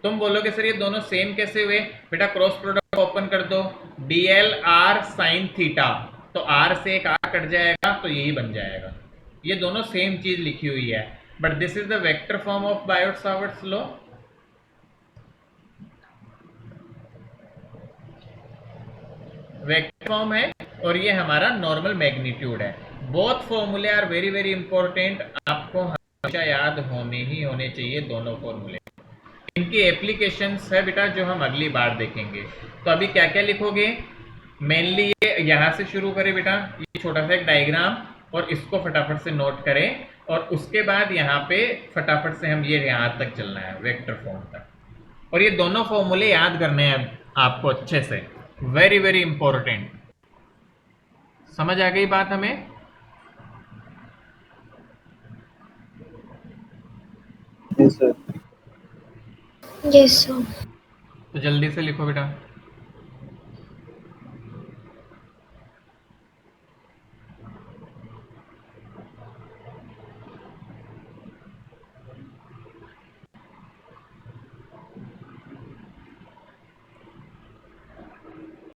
तुम बोलोगे सर ये दोनों सेम कैसे हुए? बेटा क्रॉस प्रोडक्ट ओपन कर दो, डीएल आर साइन थीटा, तो आर से एक आर कट जाएगा तो यही बन जाएगा. ये दोनों सेम चीज लिखी हुई है, but this is the vector form of Biot Savart's law. Vector form है और ये हमारा नॉर्मल मैग्नीट्यूड है. बोथ फॉर्मूले आर वेरी इंपॉर्टेंट. आपको हमेशा याद होने चाहिए दोनों फॉर्मूले. इनकी एप्लीकेशंस है बेटा जो हम अगली बार देखेंगे. तो अभी क्या क्या लिखोगे? मेनली ये यहाँ से शुरू करें बेटा, ये छोटा सा एक डायग्राम, और इसको फटाफट से नोट करें, और उसके बाद यहाँ पे फटाफट से हम ये यहाँ तक चलना है वेक्टर फॉर्म तक. और ये दोनों फॉर्मूले याद करने हैं आपको अच्छे से. Very important. समझ आ गई बात हमें? Yes, sir. Yes, sir. तो जल्दी से लिखो बेटा.